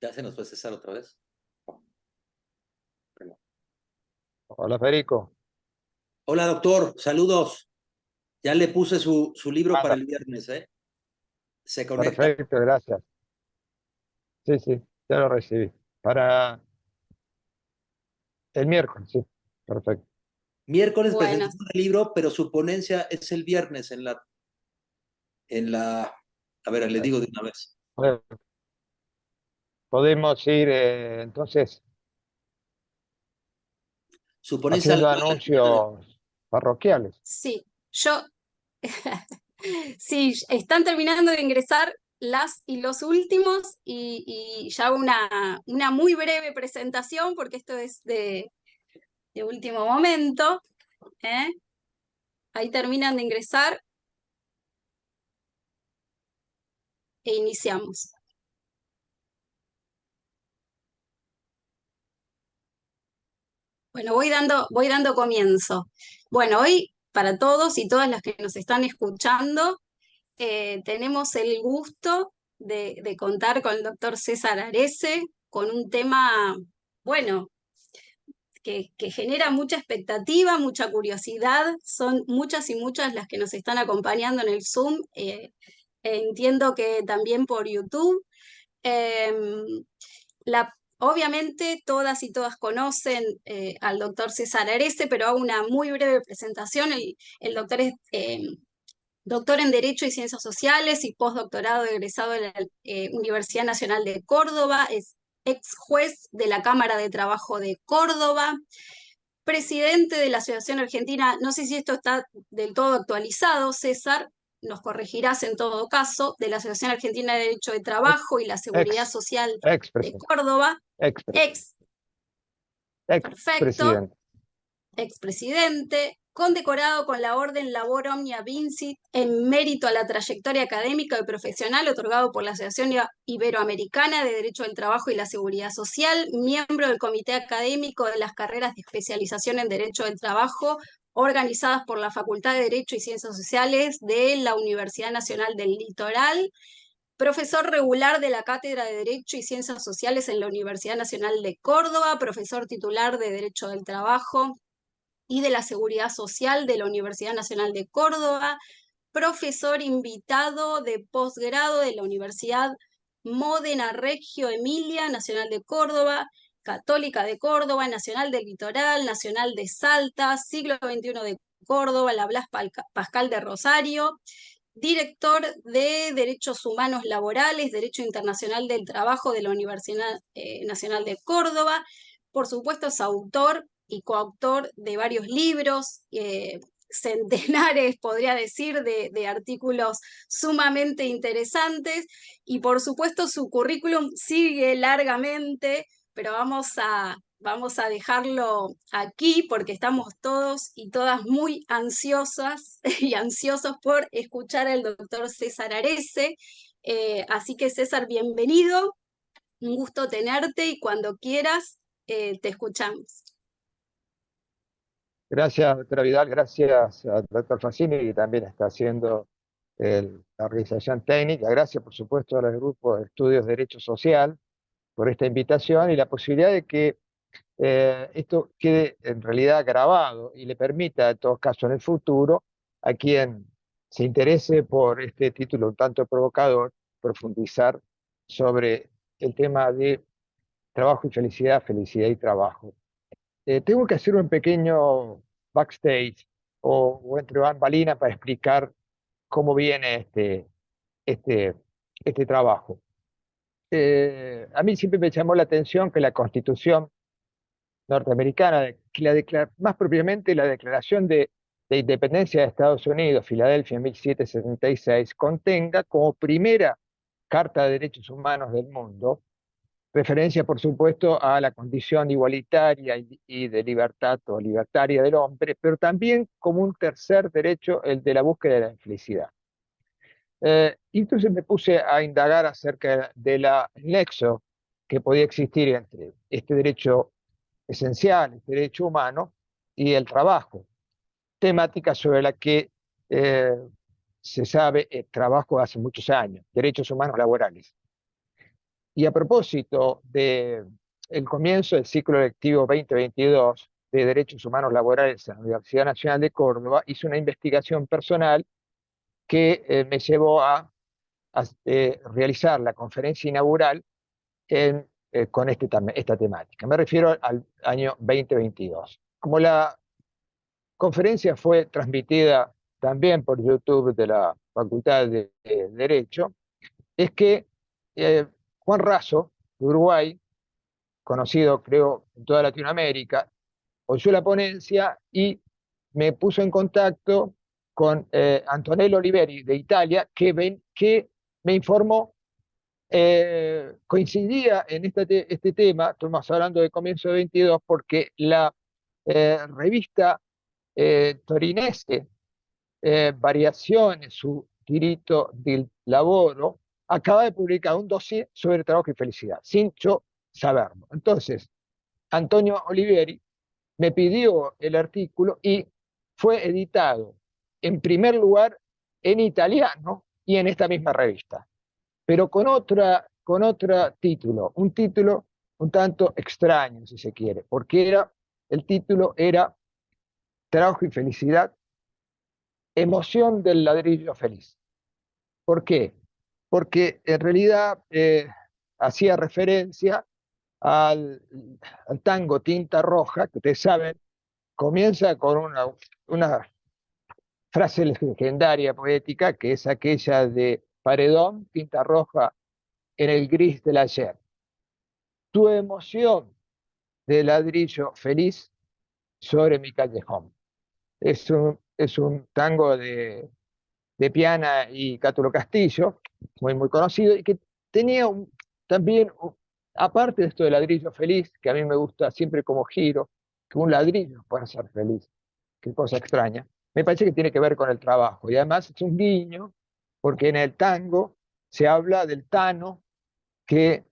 ¿Ya se nos fue César otra vez? No. Hola Federico, Hola, doctor. Saludos. Ya le puse su libro para anda, el viernes, ¿eh? Se conecta. perfecto, gracias. Sí, sí, ya lo recibí. Para el miércoles, sí, perfecto. Miércoles Bueno, presentación del libro, pero su ponencia es el viernes en la. A ver, le digo de una vez. Bueno, podemos ir entonces Su ponencia haciendo la semana de. anuncios parroquiales. sí, yo, sí, están terminando de ingresar las y los últimos y ya una muy breve presentación porque esto es de último momento, ¿eh? Ahí terminan de ingresar e iniciamos. Bueno, voy dando comienzo. Bueno, hoy para todos y todas las que nos están escuchando, tenemos el gusto de contar con el doctor César Arese, con un tema, bueno, que genera mucha expectativa, mucha curiosidad. Son muchas y muchas las que nos están acompañando en el Zoom. Entiendo que también por YouTube. Obviamente todas y todas conocen al doctor César Arese, pero hago una muy breve presentación. El doctor es doctor en Derecho y Ciencias Sociales y postdoctorado egresado de la Universidad Nacional de Córdoba, es ex juez de la Cámara de Trabajo de Córdoba, presidente de la Asociación Argentina, no sé si esto está del todo actualizado, César, nos corregirás en todo caso, de la Asociación Argentina de Derecho de Trabajo y la Seguridad Ex, Social ex de presidente, Córdoba, ex, ex, ex perfecto, presidente. expresidente, condecorado con la Orden Labor Omnia Vincit en mérito a la trayectoria académica y profesional otorgado por la Asociación Iberoamericana de Derecho del Trabajo y la Seguridad Social, miembro del Comité Académico de las carreras de especialización en Derecho del Trabajo organizadas por la Facultad de Derecho y Ciencias Sociales de la Universidad Nacional del Litoral, profesor regular de la Cátedra de Derecho y Ciencias Sociales en la Universidad Nacional de Córdoba, profesor titular de Derecho del Trabajo y de la Seguridad Social de la Universidad Nacional de Córdoba, profesor invitado de posgrado de la Universidad Módena Reggio Emilia, Nacional de Córdoba, Católica de Córdoba, Nacional del Litoral, Nacional de Salta, Siglo XXI de Córdoba, la Blas Pascal de Rosario, director de Derechos Humanos Laborales, Derecho Internacional del Trabajo de la Universidad Nacional de Córdoba. Por supuesto, es autor y coautor de varios libros, centenares, podría decir, de artículos sumamente interesantes. Y por supuesto, su currículum sigue largamente, pero vamos a dejarlo aquí porque estamos todos y todas muy ansiosas y ansiosos por escuchar al doctor César Arese. Así que César, bienvenido, un gusto tenerte y cuando quieras te escuchamos. Gracias, doctora Vidal, gracias al doctor Facini, que también está haciendo la organización técnica. Gracias, por supuesto, al grupo de estudios de Derecho Social por esta invitación y la posibilidad de que esto quede en realidad grabado y le permita, en todo caso, en el futuro, a quien se interese por este título un tanto provocador, profundizar sobre el tema de trabajo y felicidad, felicidad y trabajo. Tengo que hacer un pequeño backstage o entre bambalinas para explicar cómo viene este, este trabajo. A mí siempre me llamó la atención que la Constitución norteamericana, que más propiamente la Declaración de Independencia de Estados Unidos, Filadelfia, 1776, contenga como primera Carta de Derechos Humanos del mundo, referencia, por supuesto, a la condición igualitaria y de libertad o libertaria del hombre, pero también como un tercer derecho, el de la búsqueda de la felicidad. Y entonces me puse a indagar acerca del nexo que podía existir entre este derecho esencial, este derecho humano, y el trabajo, temática sobre la que eh, se sabe trabajo hace muchos años, derechos humanos laborales. Y a propósito del comienzo del ciclo lectivo 2022 de Derechos Humanos Laborales en la Universidad Nacional de Córdoba, hice una investigación personal que me llevó a realizar la conferencia inaugural con esta temática. Me refiero al año 2022. Como la conferencia fue transmitida también por YouTube de la Facultad de Derecho, es que Juan Raso, de Uruguay, conocido creo en toda Latinoamérica, oyó la ponencia y me puso en contacto con Antonello Oliveri de Italia, que me informó, coincidía en este tema, estamos hablando de comienzo de 22, porque la revista torinese Variaciones su diritto del lavoro acaba de publicar un dossier sobre trabajo y felicidad, sin yo saberlo. Entonces, Antonio Oliveri me pidió el artículo y fue editado en primer lugar en italiano y en esta misma revista, pero con otro título, un título un tanto extraño, si se quiere, porque el título era Trabajo y felicidad, emoción del ladrillo feliz. ¿Por qué? Porque en realidad hacía referencia al tango Tinta Roja, que ustedes saben, comienza con una frase legendaria poética, que es aquella de Paredón, tinta roja en el gris del ayer. Tu emoción de ladrillo feliz sobre mi callejón. Es un tango de Piana y Cátulo Castillo, muy conocido, y que tenía también, aparte de esto de ladrillo feliz, que a mí me gusta siempre como giro, que un ladrillo puede ser feliz, qué cosa extraña, me parece que tiene que ver con el trabajo. Y además es un guiño, porque en el tango se habla del tano que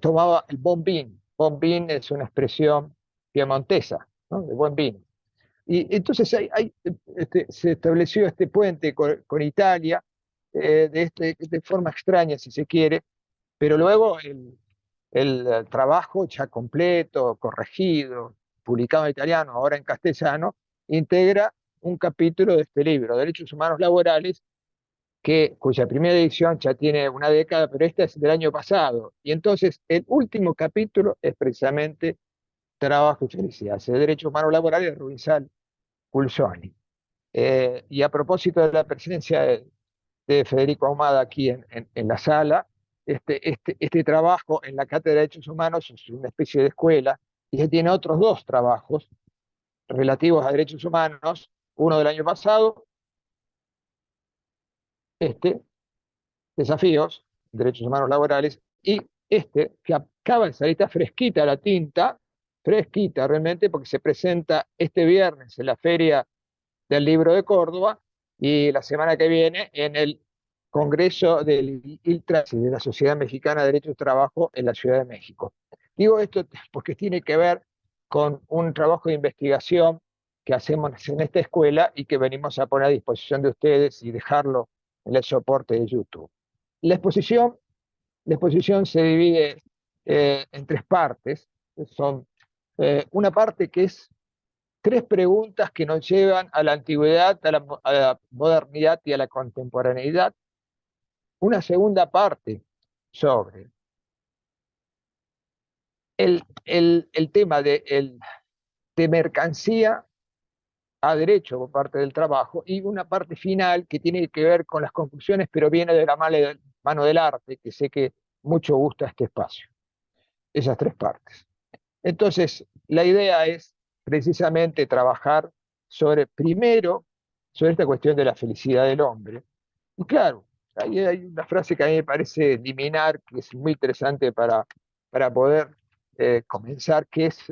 tomaba el bombín. Bombín es una expresión piemontesa, ¿no? De buen vino. Y entonces se estableció este puente con Italia de forma extraña, si se quiere, pero luego el trabajo ya completo, corregido, publicado en italiano, ahora en castellano, integra un capítulo de este libro, Derechos Humanos Laborales, cuya primera edición ya tiene una década, pero esta es del año pasado. Y entonces el último capítulo es precisamente Trabajo y Felicidad, de Derechos Humanos Laborales de Rubinzal Pulsoni. Y a propósito de la presencia de Federico Ahumada aquí en la sala, este trabajo en la Cátedra de Derechos Humanos es una especie de escuela y se tiene otros dos trabajos relativos a derechos humanos, uno del año pasado, Desafíos, Derechos Humanos Laborales, y que acaba de salir, está fresquita la tinta, fresquita realmente, porque se presenta este viernes en la Feria del Libro de Córdoba y la semana que viene en el Congreso del ILTRAS y de la Sociedad Mexicana de Derechos de Trabajo en la Ciudad de México. Digo esto porque tiene que ver con un trabajo de investigación que hacemos en esta escuela y que venimos a poner a disposición de ustedes y dejarlo en el soporte de YouTube. La exposición se divide en tres partes. Son una parte que es tres preguntas que nos llevan a la antigüedad, a la modernidad y a la contemporaneidad. Una segunda parte sobre el tema de mercancía a derecho por parte del trabajo, y una parte final que tiene que ver con las conclusiones, pero viene de la mano del arte, que sé que mucho gusta este espacio. Esas tres partes. Entonces, la idea es precisamente trabajar primero, sobre esta cuestión de la felicidad del hombre. Y claro, ahí hay una frase que a mí me parece liminar, que es muy interesante para poder comenzar, que es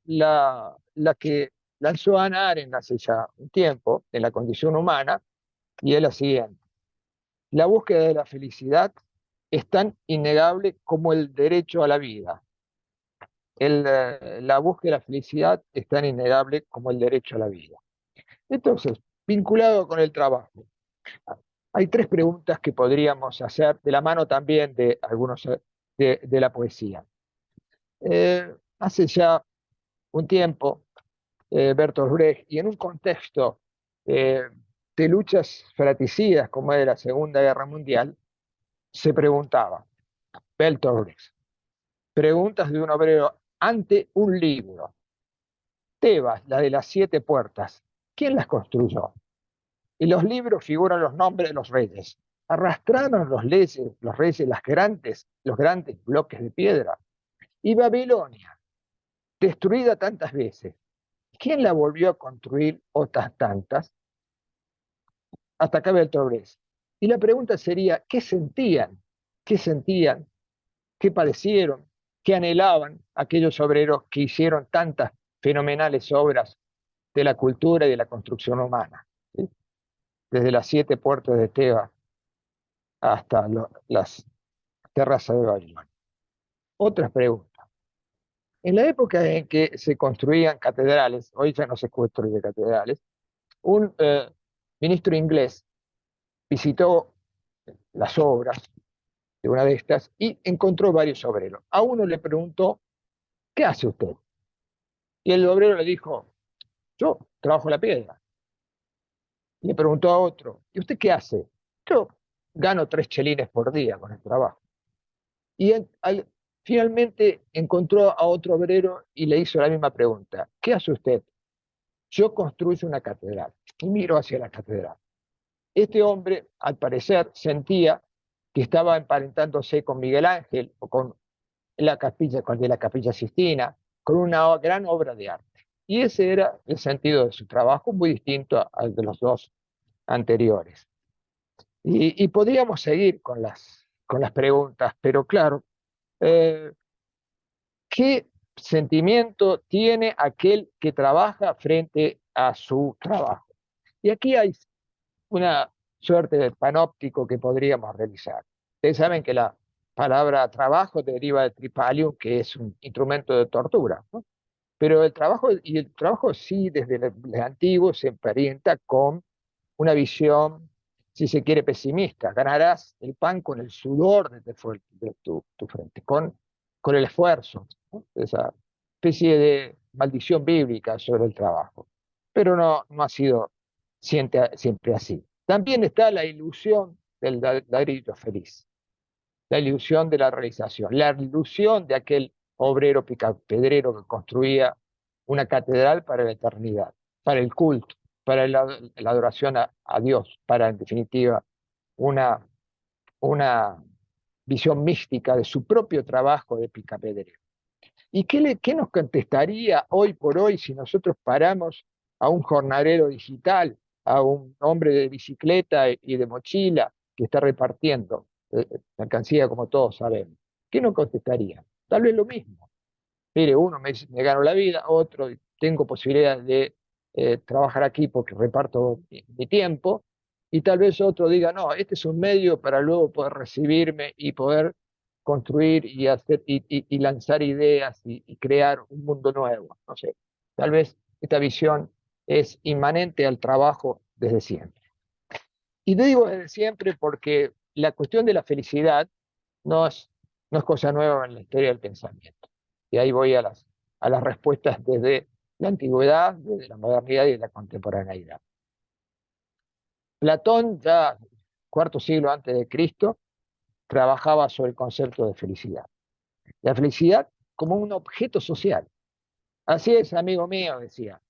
la que lanzó Hannah Arendt hace ya un tiempo, en La condición humana, y es la siguiente: la búsqueda de la felicidad es tan innegable como el derecho a la vida. La búsqueda de la felicidad es tan innegable como el derecho a la vida. Entonces, vinculado con el trabajo, hay tres preguntas que podríamos hacer, de la mano también de algunos de la poesía. Hace ya un tiempo, Bertolt Brecht, y en un contexto de luchas fratricidas como era la Segunda Guerra Mundial, se preguntaba, Bertolt Brecht, preguntas de un obrero ante un libro. Tebas, la de las 7 puertas, ¿quién las construyó? Y los libros figuran los nombres de los reyes. Arrastraron los reyes los grandes bloques de piedra. Y Babilonia, destruida tantas veces, ¿quién la volvió a construir otras tantas? Hasta acá Bertolt Brecht. Y la pregunta sería, ¿qué sentían? ¿Qué sentían? ¿Qué padecieron? ¿Qué anhelaban aquellos obreros que hicieron tantas fenomenales obras de la cultura y de la construcción humana? ¿Sí? Desde las 7 puertas de Tebas hasta las terrazas de Babilonia. Otras preguntas. En la época en que se construían catedrales, hoy ya no se construyen catedrales, un ministro inglés visitó las obras de una de estas y encontró varios obreros. A uno le preguntó, ¿qué hace usted? Y el obrero le dijo, yo trabajo la piedra. Le preguntó a otro, ¿y usted qué hace? Yo gano 3 chelines por día con el trabajo. Y finalmente encontró a otro obrero y le hizo la misma pregunta. ¿Qué hace usted? Yo construyo una catedral. Y miró hacia la catedral. Este hombre, al parecer, sentía que estaba emparentándose con Miguel Ángel o con la Capilla Sistina, con una gran obra de arte. Y ese era el sentido de su trabajo, muy distinto al de los dos anteriores. Y podríamos seguir con las preguntas, pero claro, ¿qué sentimiento tiene aquel que trabaja frente a su trabajo? Y aquí hay una suerte de panóptico que podríamos realizar. Ustedes saben que la palabra trabajo deriva de tripalium, que es un instrumento de tortura, ¿no? Pero el trabajo sí, desde el antiguo, se emparenta con una visión, si se quiere, pesimista. Ganarás el pan con el sudor de tu frente, con el esfuerzo, ¿no? Esa especie de maldición bíblica sobre el trabajo. Pero no ha sido siempre así. También está la ilusión del ladrillo feliz, la ilusión de la realización, la ilusión de aquel obrero picapedrero que construía una catedral para la eternidad, para el culto, para la adoración a Dios, para, en definitiva, una visión mística de su propio trabajo de picapedrero. ¿Y qué nos contestaría hoy por hoy si nosotros paramos a un jornalero digital, a un hombre de bicicleta y de mochila que está repartiendo mercancía como todos sabemos? ¿Qué nos contestaría? Tal vez lo mismo. Mire, uno me gano la vida, otro tengo posibilidad de trabajar aquí porque reparto mi tiempo, y tal vez otro diga, no, este es un medio para luego poder recibirme y poder construir y hacer y lanzar ideas y crear un mundo nuevo. No sé, tal vez esta visión es inmanente al trabajo desde siempre. Y digo desde siempre porque la cuestión de la felicidad no es cosa nueva en la historia del pensamiento. Y ahí voy a las respuestas desde la antigüedad, desde la modernidad y de la contemporaneidad. Platón, ya cuarto siglo antes de Cristo, trabajaba sobre el concepto de felicidad. La felicidad como un objeto social. Así es, amigo mío, decía,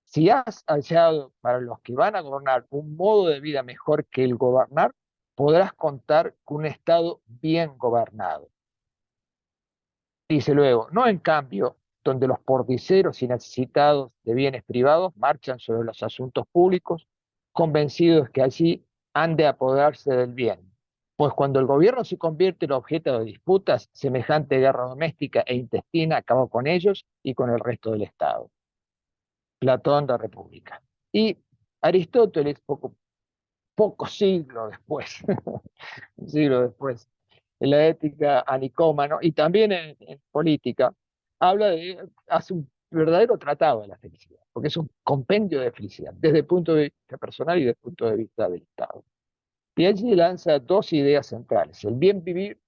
si has hallado para los que van a gobernar un modo de vida mejor que el gobernar, podrás contar con un Estado bien gobernado. Dice luego, no en cambio, donde los pordiceros y necesitados de bienes privados marchan sobre los asuntos públicos, convencidos que allí han de apoderarse del bien. Pues cuando el gobierno se convierte en objeto de disputas, semejante guerra doméstica e intestina acaba con ellos y con el resto del Estado. Platón, La República. Y Aristóteles, pocos siglos después, un siglo después, en la ética a Nicómano y también en política, hace un verdadero tratado de la felicidad, porque es un compendio de felicidad, desde el punto de vista personal y desde el punto de vista del Estado. Y allí lanza 2 ideas centrales, el bien vivir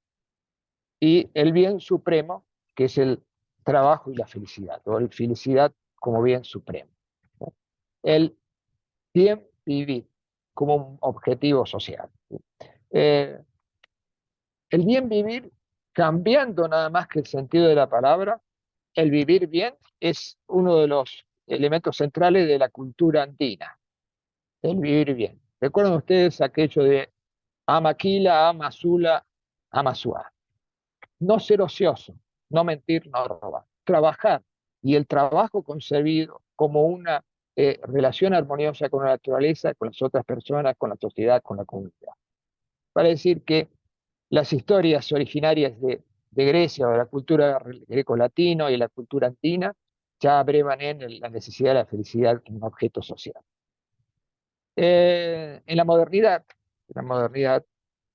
y el bien supremo, que es el trabajo y la felicidad, o la felicidad como bien supremo. El bien vivir como un objetivo social. Eh, el bien vivir, cambiando nada más que el sentido de la palabra, el vivir bien es uno de los elementos centrales de la cultura andina, el vivir bien. ¿Recuerdan ustedes aquello de amaquila, amasula, amasua? No ser ocioso, no mentir, no robar. Trabajar. Y el trabajo concebido como una relación armoniosa con la naturaleza, con las otras personas, con la sociedad, con la comunidad. Para decir que las historias originarias de Grecia o de la cultura greco-latino y la cultura andina ya abrevan en la necesidad de la felicidad como un objeto social. En la modernidad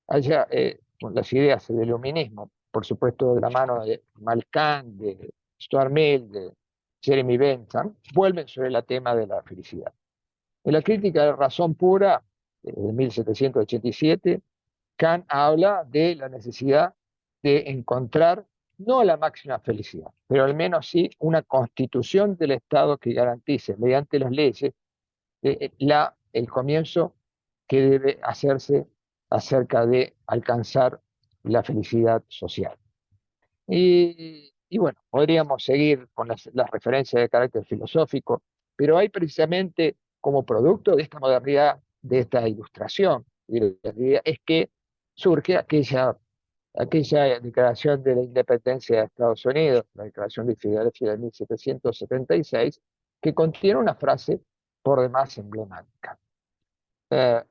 allá con las ideas del iluminismo, por supuesto de la mano de Malkan, de Stuart Mill, de Jeremy Bentham, vuelven sobre el tema de la felicidad. En la crítica de la razón pura, de 1787, Kant habla de la necesidad de encontrar no la máxima felicidad, pero al menos sí una constitución del Estado que garantice, mediante las leyes, el comienzo que debe hacerse acerca de alcanzar la felicidad social. Y bueno, podríamos seguir con las referencias de carácter filosófico, pero hay precisamente como producto de esta modernidad, de esta ilustración, es que surge aquella declaración de la independencia de Estados Unidos, la declaración de Filadelfia de 1776, que contiene una frase por demás emblemática. Eh,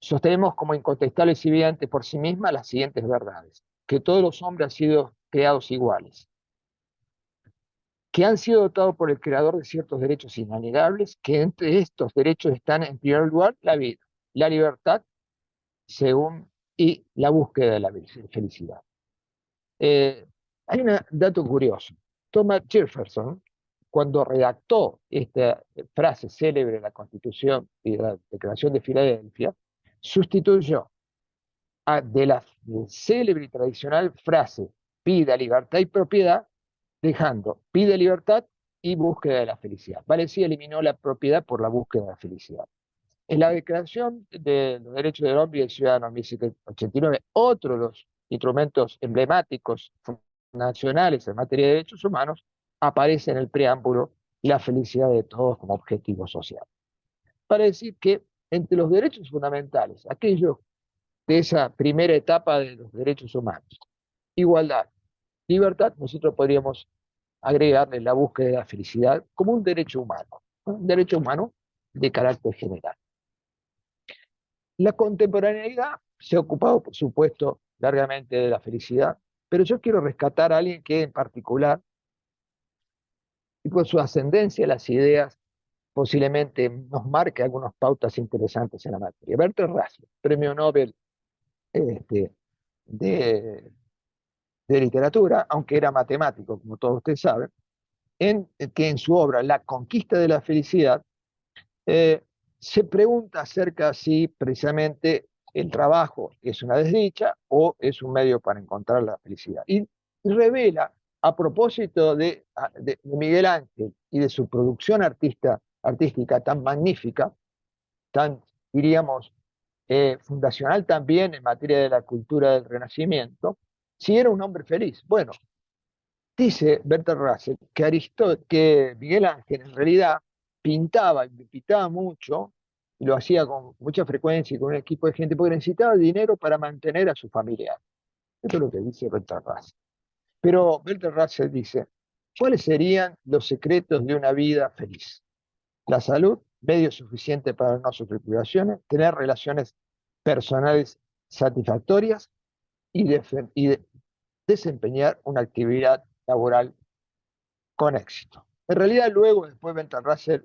Sostenemos como incontestables y evidentes por sí mismas las siguientes verdades: que todos los hombres han sido creados iguales, que han sido dotados por el Creador de ciertos derechos inalienables, que entre estos derechos están en primer lugar la vida, la libertad, y la búsqueda de la felicidad. Hay un dato curioso. Thomas Jefferson, cuando redactó esta frase célebre de la Constitución y de la Declaración de Filadelfia, sustituyó de la célebre y tradicional frase "pida libertad y propiedad", dejando "pide libertad y búsqueda de la felicidad". Vale, sí, eliminó la propiedad por la búsqueda de la felicidad. En la Declaración de los Derechos del Hombre y del Ciudadano en 1789, otro de los instrumentos emblemáticos nacionales en materia de derechos humanos, aparece en el preámbulo la felicidad de todos como objetivo social. Para decir que entre los derechos fundamentales, aquellos de esa primera etapa de los derechos humanos, igualdad, libertad, nosotros podríamos agregarle la búsqueda de la felicidad como un derecho humano, ¿no? Un derecho humano de carácter general. La contemporaneidad se ha ocupado, por supuesto, largamente de la felicidad, pero yo quiero rescatar a alguien que en particular, y por su ascendencia a las ideas, posiblemente nos marque algunas pautas interesantes en la materia. Bertrand Russell, premio Nobel este, de, de literatura, aunque era matemático, como todos ustedes saben, que en su obra La conquista de la felicidad, se pregunta acerca si precisamente el trabajo es una desdicha o es un medio para encontrar la felicidad. Y revela, a propósito de Miguel Ángel y de su producción artística tan magnífica, tan, diríamos, fundacional también en materia de la cultura del Renacimiento, si era un hombre feliz. Bueno, dice Bertrand Russell que Miguel Ángel en realidad pintaba mucho, y lo hacía con mucha frecuencia y con un equipo de gente, porque necesitaba dinero para mantener a su familia. Eso es lo que dice Bertrand Russell. Pero Bertrand Russell dice: ¿cuáles serían los secretos de una vida feliz? La salud, medio suficiente para no sufrir privaciones, tener relaciones personales satisfactorias y desempeñar una actividad laboral con éxito. En realidad, luego, después, Bertrand Russell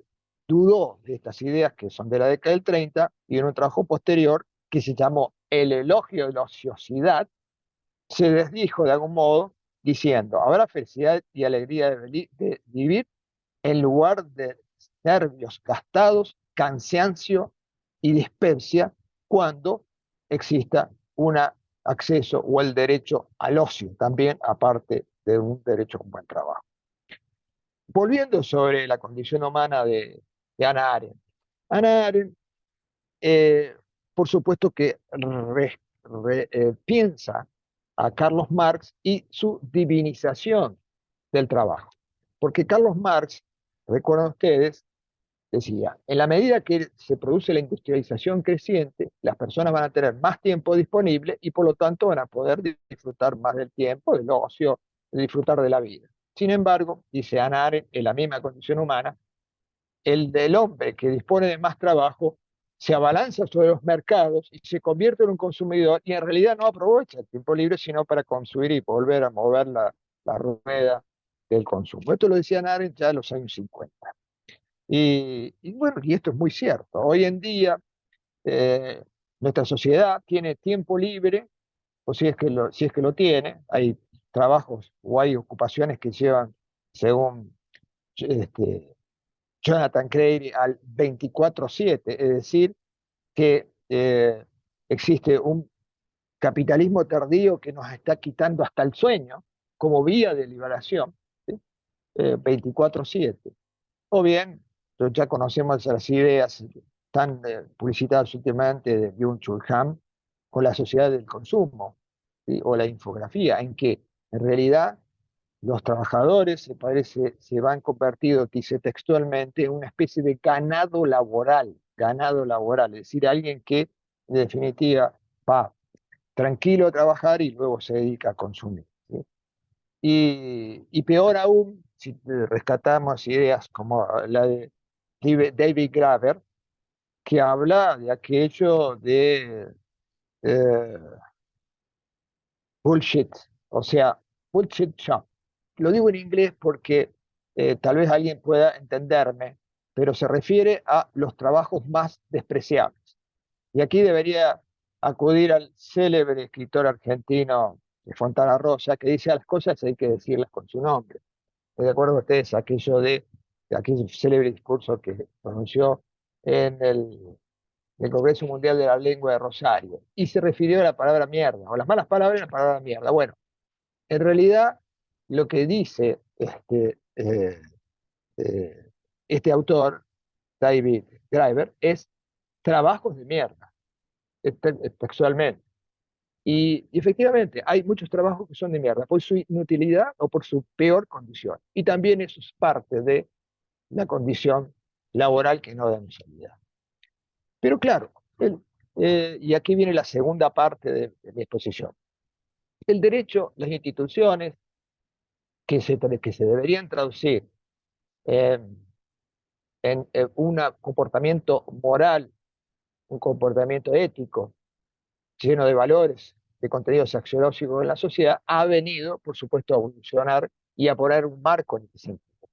dudó de estas ideas que son de la década del 30 y en un trabajo posterior que se llamó El elogio de la ociosidad, se desdijo de algún modo diciendo: habrá felicidad y alegría de vivir en lugar de nervios gastados, cansancio y dispepsia cuando exista una acceso o el derecho al ocio, también aparte de un derecho a un buen trabajo. Volviendo sobre la condición humana de Hannah Arendt. Hannah Arendt, por supuesto que piensa a Carlos Marx y su divinización del trabajo. Porque Carlos Marx, recuerdan ustedes, decía, en la medida que se produce la industrialización creciente, las personas van a tener más tiempo disponible y por lo tanto van a poder disfrutar más del tiempo, del ocio, de disfrutar de la vida. Sin embargo, dice Hannah Arendt, en la misma condición humana, el del hombre que dispone de más trabajo se abalanza sobre los mercados y se convierte en un consumidor y en realidad no aprovecha el tiempo libre sino para consumir y volver a mover la rueda del consumo. Esto lo decía Hannah Arendt ya en los años 50. Y bueno, y esto es muy cierto. Hoy en día nuestra sociedad tiene tiempo libre, o si es que lo tiene, hay trabajos o hay ocupaciones que llevan, según Jonathan Crary, al 24/7, es decir, que existe un capitalismo tardío que nos está quitando hasta el sueño como vía de liberación, ¿sí? 24/7. O bien, ya conocemos las ideas tan publicitadas últimamente de Byung-Chul Han con la sociedad del consumo, ¿sí? O la infografía, en que en realidad los trabajadores se van convertido, dice textualmente, en una especie de ganado laboral, es decir, alguien que en definitiva va tranquilo a trabajar y luego se dedica a consumir, ¿sí? Y peor aún, si rescatamos ideas como la de David Graeber, que habla de aquello de eh, bullshit, o sea, bullshit shop. Lo digo en inglés porque tal vez alguien pueda entenderme, pero se refiere a los trabajos más despreciables. Y aquí debería acudir al célebre escritor argentino Fontana Rosa, que dice a las cosas hay que decirlas con su nombre. ¿De acuerdo con ustedes? De aquel célebre discurso que pronunció en el Congreso Mundial de la Lengua de Rosario, y se refirió a la palabra mierda, o las malas palabras y la palabra mierda. Bueno, en realidad lo que dice este autor, David Graeber, es trabajos de mierda, textualmente. Y efectivamente, hay muchos trabajos que son de mierda por su inutilidad o por su peor condición. Y también eso es parte de la condición laboral que no da salida. Pero claro, y aquí viene la segunda parte de mi exposición. El derecho, las instituciones que se deberían traducir en un comportamiento moral, un comportamiento ético, lleno de valores, de contenidos axiológicos en la sociedad, ha venido, por supuesto, a evolucionar y a poner un marco en este sentido.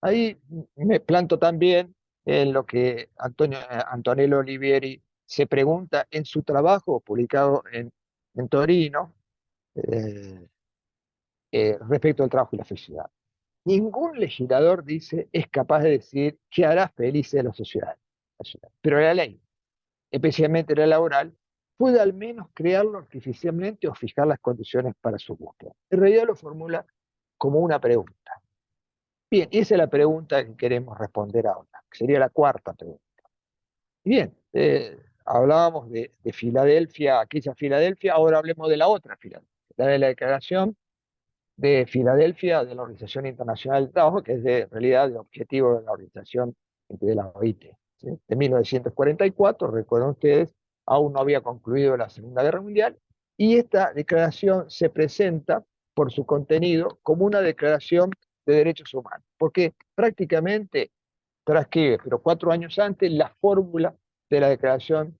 Ahí me planto también en lo que Antonello Olivieri se pregunta en su trabajo publicado en Torino respecto al trabajo y la felicidad. Ningún legislador, dice, es capaz de decir qué hará felices a la sociedad. Pero la ley, especialmente la laboral, puede al menos crearlo artificialmente o fijar las condiciones para su búsqueda. En realidad lo formula como una pregunta. Bien, esa es la pregunta que queremos responder ahora, que sería la cuarta pregunta. Bien, hablábamos de Filadelfia, aquella Filadelfia, ahora hablemos de la otra Filadelfia, la de la Declaración de Filadelfia de la Organización Internacional del Trabajo, que es en realidad el objetivo de la organización de la OIT, ¿sí? De 1944, recuerden ustedes, aún no había concluido la Segunda Guerra Mundial, y esta declaración se presenta por su contenido como una declaración de derechos humanos, porque prácticamente transcribe, pero 4 años antes, la fórmula de la Declaración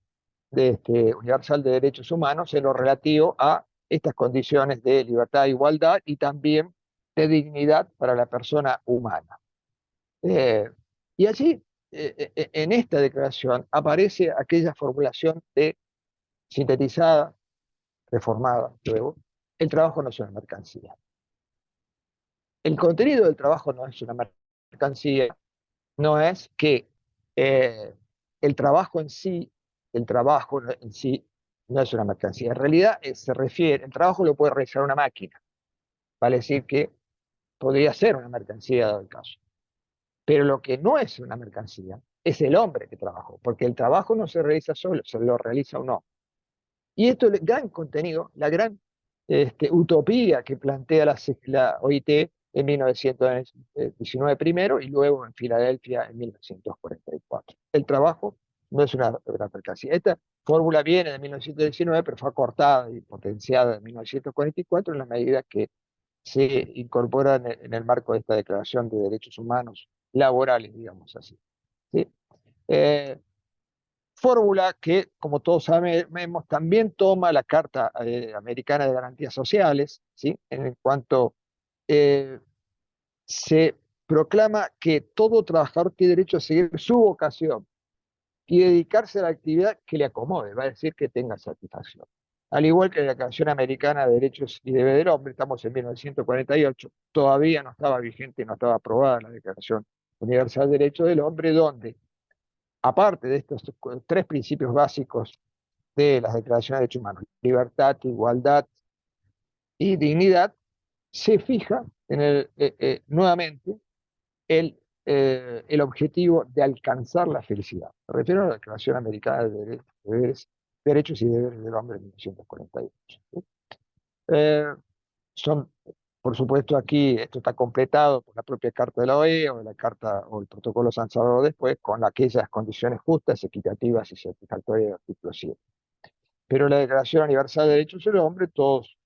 Universal de Derechos Humanos en lo relativo a estas condiciones de libertad e igualdad y también de dignidad para la persona humana. Y allí, en esta declaración, aparece aquella formulación sintetizada, reformada luego, el trabajo no es una mercancía. El contenido del trabajo no es una mercancía, no es que el trabajo en sí no es una mercancía. En realidad se refiere, el trabajo lo puede realizar una máquina, vale decir que podría ser una mercancía dado el caso. Pero lo que no es una mercancía es el hombre que trabajó, porque el trabajo no se realiza solo, se lo realiza un hombre. Y esto es el gran contenido, la gran utopía que plantea la OIT en 1919 primero y luego en Filadelfia en 1944. El trabajo no es una mercancía. Esta fórmula viene de 1919, pero fue acortada y potenciada en 1944 en la medida que se incorpora en el marco de esta Declaración de Derechos Humanos Laborales, digamos así. ¿Sí? Fórmula que, como todos sabemos, también toma la Carta Americana de Garantías Sociales, ¿sí? En cuanto se proclama que todo trabajador tiene derecho a seguir su vocación y dedicarse a la actividad que le acomode, va a decir que tenga satisfacción. Al igual que la Declaración Americana de Derechos y Deberes del Hombre, estamos en 1948, todavía no estaba vigente, no estaba aprobada la Declaración Universal de Derechos del Hombre, donde, aparte de estos tres principios básicos de las declaraciones de derechos humanos, libertad, igualdad y dignidad, se fija nuevamente el objetivo de alcanzar la felicidad. Me refiero a la Declaración Americana de Derechos y Deberes del Hombre de 1948. ¿Sí? Son, por supuesto, aquí esto está completado por la propia Carta de la OEA o la Carta o el Protocolo San Salvador después, con aquellas condiciones justas, equitativas y satisfactorias del artículo 7. Pero la Declaración Universal de Derechos del Hombre, todos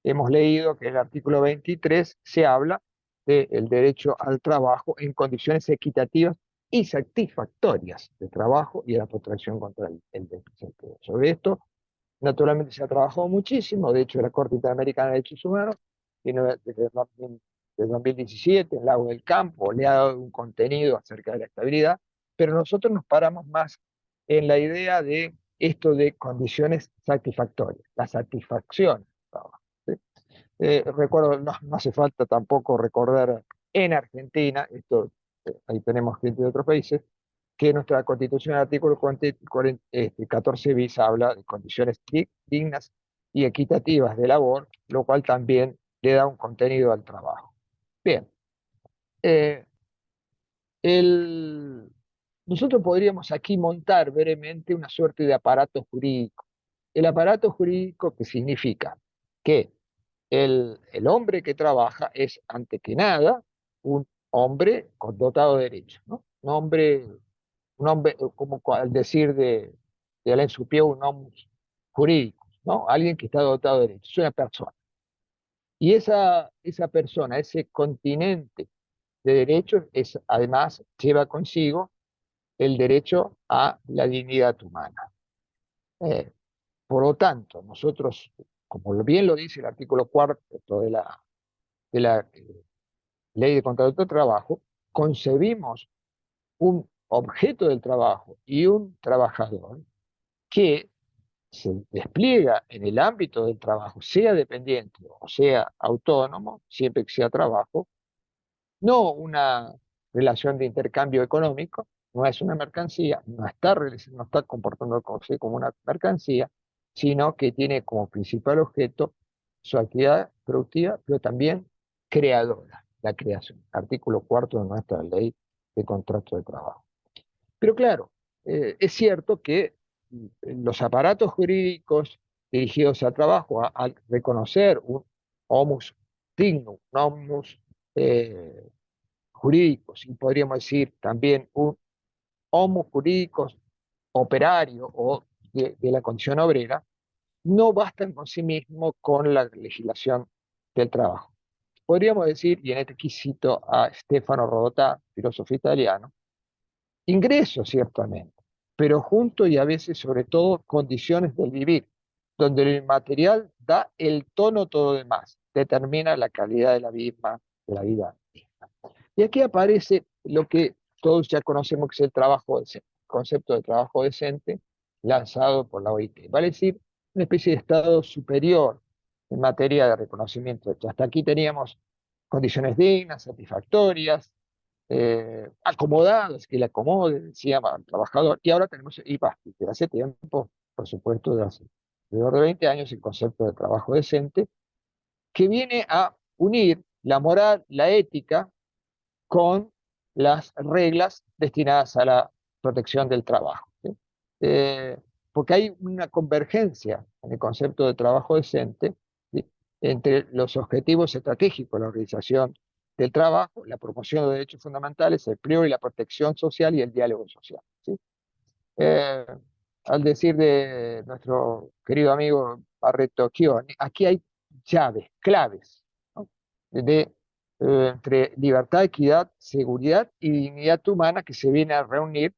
hemos leído que en el artículo 23 se habla del derecho al trabajo en condiciones equitativas y satisfactorias de trabajo y de la protección contra el desempleo. Sobre esto, naturalmente, se ha trabajado muchísimo. De hecho, la Corte Interamericana de Derechos Humanos desde 2017, en Lago del Campo, le ha dado un contenido acerca de la estabilidad, pero nosotros nos paramos más en la idea de esto de condiciones satisfactorias, la satisfacción. ¿Sí? Recuerdo, no hace falta tampoco recordar en Argentina, esto ahí tenemos gente de otros países, que nuestra Constitución, el artículo 14 bis, habla de condiciones dignas y equitativas de labor, lo cual también le da un contenido al trabajo. Bien, eh, nosotros podríamos aquí montar brevemente una suerte de aparato jurídico. El aparato jurídico, que significa que el hombre que trabaja es, ante que nada, un hombre con dotado de derechos, ¿no? Un hombre, como al decir de Alain Supieu, un hombre jurídico, ¿no? Alguien que está dotado de derechos, es una persona. Y esa persona, ese continente de derechos, además lleva consigo el derecho a la dignidad humana. Por lo tanto, nosotros, como bien lo dice el artículo 4 de la Ley de Contrato de Trabajo, concebimos un objeto del trabajo y un trabajador que se despliega en el ámbito del trabajo, sea dependiente o sea autónomo, siempre que sea trabajo, no una relación de intercambio económico, no es una mercancía, no está comportando como una mercancía, sino que tiene como principal objeto su actividad productiva, pero también creadora, la creación. Artículo 4 de nuestra ley de contrato de trabajo. Pero claro, es cierto que los aparatos jurídicos dirigidos al trabajo, al reconocer un homus dignum, un homus jurídicos, y podríamos decir también un homus jurídicos operario o de la condición obrera, no bastan con sí mismos con la legislación del trabajo. Podríamos decir, y en este aquí cito a Stefano Rodotà, filósofo italiano, ingresos ciertamente, pero junto y a veces sobre todo condiciones del vivir, donde el material da el tono todo demás, determina la calidad de la misma, de la vida misma. Y aquí aparece lo que todos ya conocemos, que es el trabajo decente, el concepto de trabajo decente lanzado por la OIT, vale decir, una especie de estado superior en materia de reconocimiento. Hasta aquí teníamos condiciones dignas, satisfactorias, acomodadas, que le acomode, decía al trabajador, y ahora tenemos, y desde hace tiempo, por supuesto, alrededor de 20 años, el concepto de trabajo decente, que viene a unir la moral, la ética, con las reglas destinadas a la protección del trabajo, ¿sí? Porque hay una convergencia en el concepto de trabajo decente, ¿sí?, entre los objetivos estratégicos de la organización del trabajo, la promoción de derechos fundamentales, el empleo y la protección social y el diálogo social, ¿sí? Eh, Al decir de nuestro querido amigo Barreto Chioni, aquí hay llaves, claves, ¿no?, entre libertad, equidad, seguridad y dignidad humana, que se viene a reunir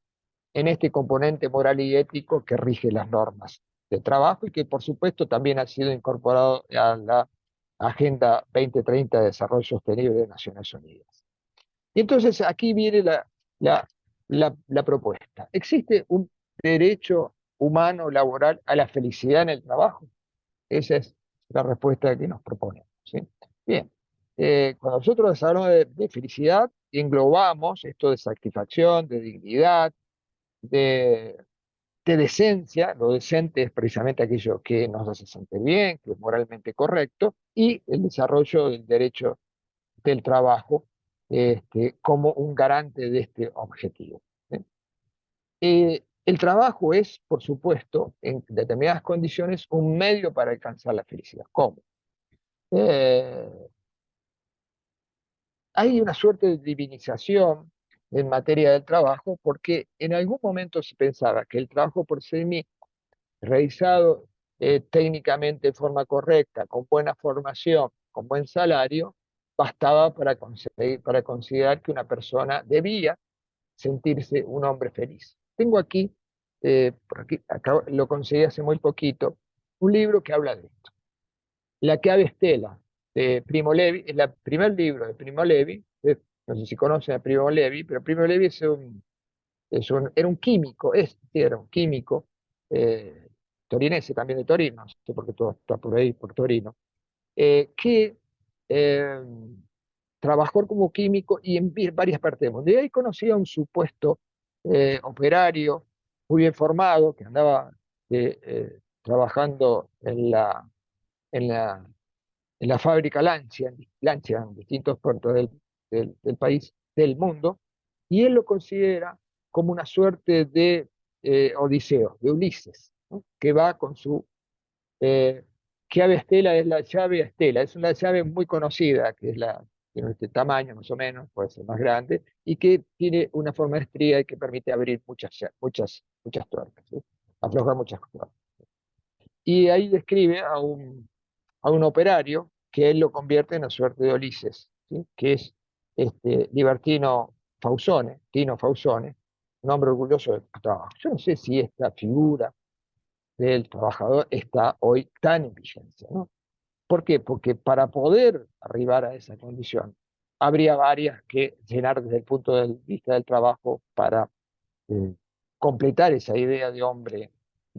en este componente moral y ético que rige las normas de trabajo y que por supuesto también ha sido incorporado a la Agenda 2030 de Desarrollo Sostenible de Naciones Unidas. Y entonces aquí viene la, la propuesta. ¿Existe un derecho humano laboral a la felicidad en el trabajo? Esa es la respuesta que nos proponemos, ¿sí? Bien, cuando nosotros hablamos de felicidad, englobamos esto de satisfacción, de dignidad, de, de decencia. Lo decente es precisamente aquello que nos hace sentir bien, que es moralmente correcto, y el desarrollo del derecho del trabajo como un garante de este objetivo, ¿sí? El trabajo es, por supuesto, en determinadas condiciones, un medio para alcanzar la felicidad. ¿Cómo? Eh, Hay una suerte de divinización en materia del trabajo, porque en algún momento se pensaba que el trabajo por sí mismo, realizado técnicamente de forma correcta, con buena formación, con buen salario, bastaba para considerar que una persona debía sentirse un hombre feliz. Tengo aquí, por aquí lo conseguí hace muy poquito, un libro que habla de esto. La clave Estela, de Primo Levi, es el primer libro de Primo Levi. No sé si conocen a Primo Levi, pero Primo Levi era un químico, era un químico, torinese, también de Torino, no sé por qué todo está por ahí, por Torino, que eh, trabajó como químico y en varias partes del mundo. Y ahí conocí a un supuesto operario muy bien formado, que andaba trabajando en la, en la fábrica Lancia en distintos puertos del país, del mundo, y él lo considera como una suerte de Odiseo, de Ulises, ¿no?, que va con su llave Estela. Es la llave Estela, es una llave muy conocida, que es tiene este tamaño más o menos, puede ser más grande, y que tiene una forma de estría y que permite abrir muchas tuercas, ¿sí?, aflojar muchas tuercas. Y ahí describe a un operario que él lo convierte en una suerte de Ulises, ¿sí?, que es Libertino Fausone, Tino Fausone, un hombre orgulloso de su trabajo. Yo no sé si esta figura del trabajador está hoy tan en vigencia, ¿no? ¿Por qué? Porque para poder arribar a esa condición, habría varias que llenar desde el punto de vista del trabajo para eh, completar esa idea de hombre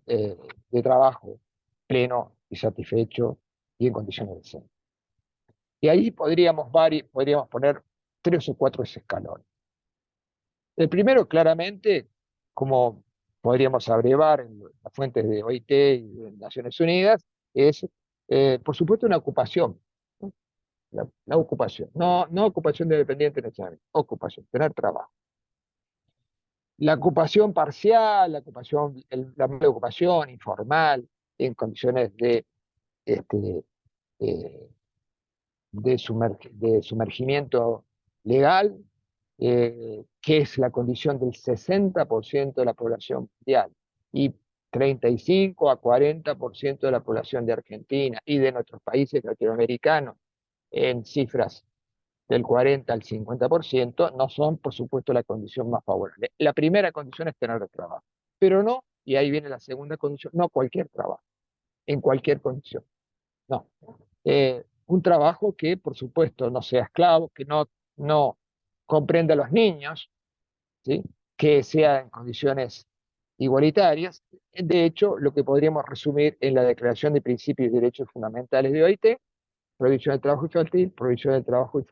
eh, de trabajo pleno y satisfecho y en condiciones decentes. Y ahí podríamos poner 3 o 4 escalones. El primero, claramente, como podríamos abrevar en las fuentes de OIT y de Naciones Unidas, es, por supuesto, una ocupación, ¿no? La ocupación, no ocupación de dependiente necesariamente, ocupación, tener trabajo. La ocupación parcial, la ocupación informal, en condiciones este, eh, de sumergimiento legal, que es la condición del 60% de la población mundial y 35 a 40% de la población de Argentina y de nuestros países latinoamericanos, en cifras del 40 al 50%, no son, por supuesto, la condición más favorable. La primera condición es tener trabajo, pero no, y ahí viene la segunda condición, no cualquier trabajo, en cualquier condición, no. Un trabajo que, por supuesto, no sea esclavo, que no comprenda a los niños, ¿sí?, que sea en condiciones igualitarias. De hecho, lo que podríamos resumir en la Declaración de Principios y Derechos Fundamentales de OIT: prohibición del trabajo infantil, prohibición del trabajo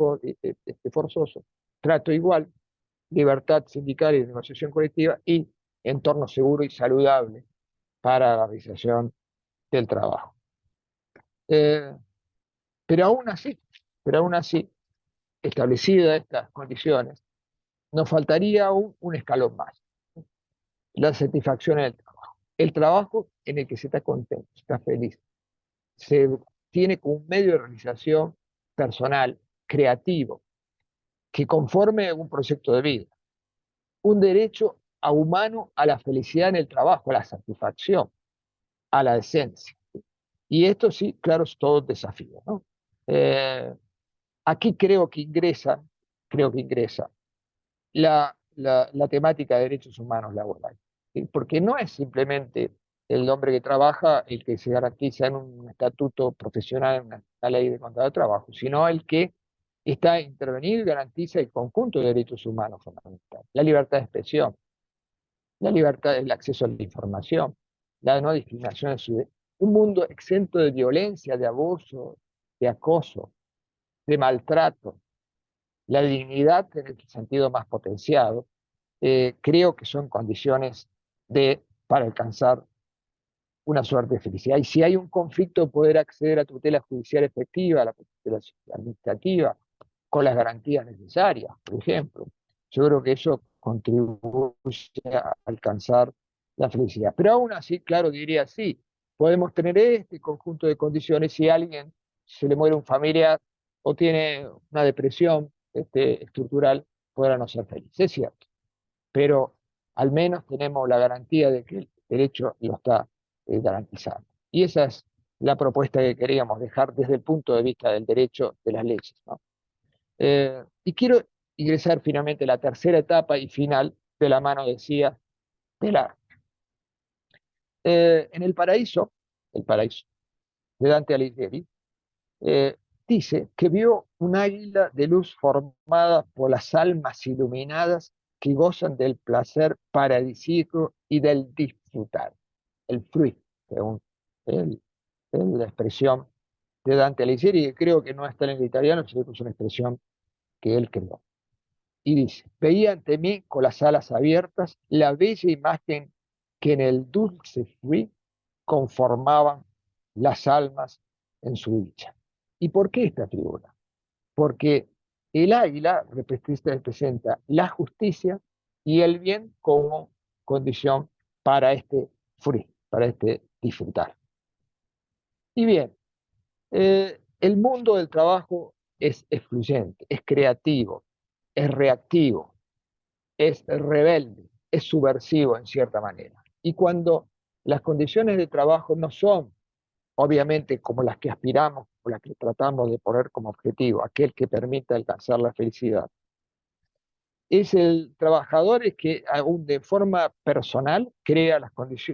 forzoso, trato igual, libertad sindical y negociación colectiva, y entorno seguro y saludable para la realización del trabajo. Pero aún así, establecidas estas condiciones, nos faltaría un escalón más, la satisfacción en el trabajo. El trabajo en el que se está contento, se está feliz, se tiene como un medio de realización personal, creativo, que conforme un proyecto de vida, un derecho humano a la felicidad en el trabajo, a la satisfacción, a la decencia. Y esto sí, claro, es todo un desafío, ¿no? Aquí creo que ingresa la temática de derechos humanos laborales, ¿sí? Porque no es simplemente el hombre que trabaja el que se garantiza en un estatuto profesional, en una ley de contrato de trabajo, sino el que está intervenido y garantiza el conjunto de derechos humanos fundamentales. La libertad de expresión, la libertad del acceso a la información, la no discriminación, un mundo exento de violencia, de abuso, de acoso, de maltrato, la dignidad en el sentido más potenciado, creo que son condiciones para alcanzar una suerte de felicidad. Y si hay un conflicto, poder acceder a tutela judicial efectiva, a la tutela administrativa, con las garantías necesarias, por ejemplo. Yo creo que eso contribuye a alcanzar la felicidad. Pero aún así, claro, diría, sí, podemos tener este conjunto de condiciones si a alguien se le muere un familiar o tiene una depresión estructural, podrá no ser feliz. Es cierto, pero al menos tenemos la garantía de que el derecho lo está garantizando. Y esa es la propuesta que queríamos dejar desde el punto de vista del derecho de las leyes, ¿no? Y quiero ingresar finalmente a la tercera etapa y final de la mano, decía, del arte. En el paraíso de Dante Alighieri, dice que vio un águila de luz formada por las almas iluminadas que gozan del placer paradisíaco y del disfrutar. El fruit, según la expresión de Dante Alighieri, que creo que no está en el italiano, sino que es una expresión que él creó. Y dice, veía ante mí con las alas abiertas la bella imagen que en el dulce fruit conformaban las almas en su dicha. ¿Y por qué esta figura? Porque el águila representa la justicia y el bien como condición para este fruit, para este disfrutar. Y bien, el mundo del trabajo es excluyente, es creativo, es reactivo, es rebelde, es subversivo en cierta manera. Y cuando las condiciones de trabajo no son, obviamente, como las que aspiramos o las que tratamos de poner como objetivo, aquel que permita alcanzar la felicidad, es el trabajador el que aún de forma personal crea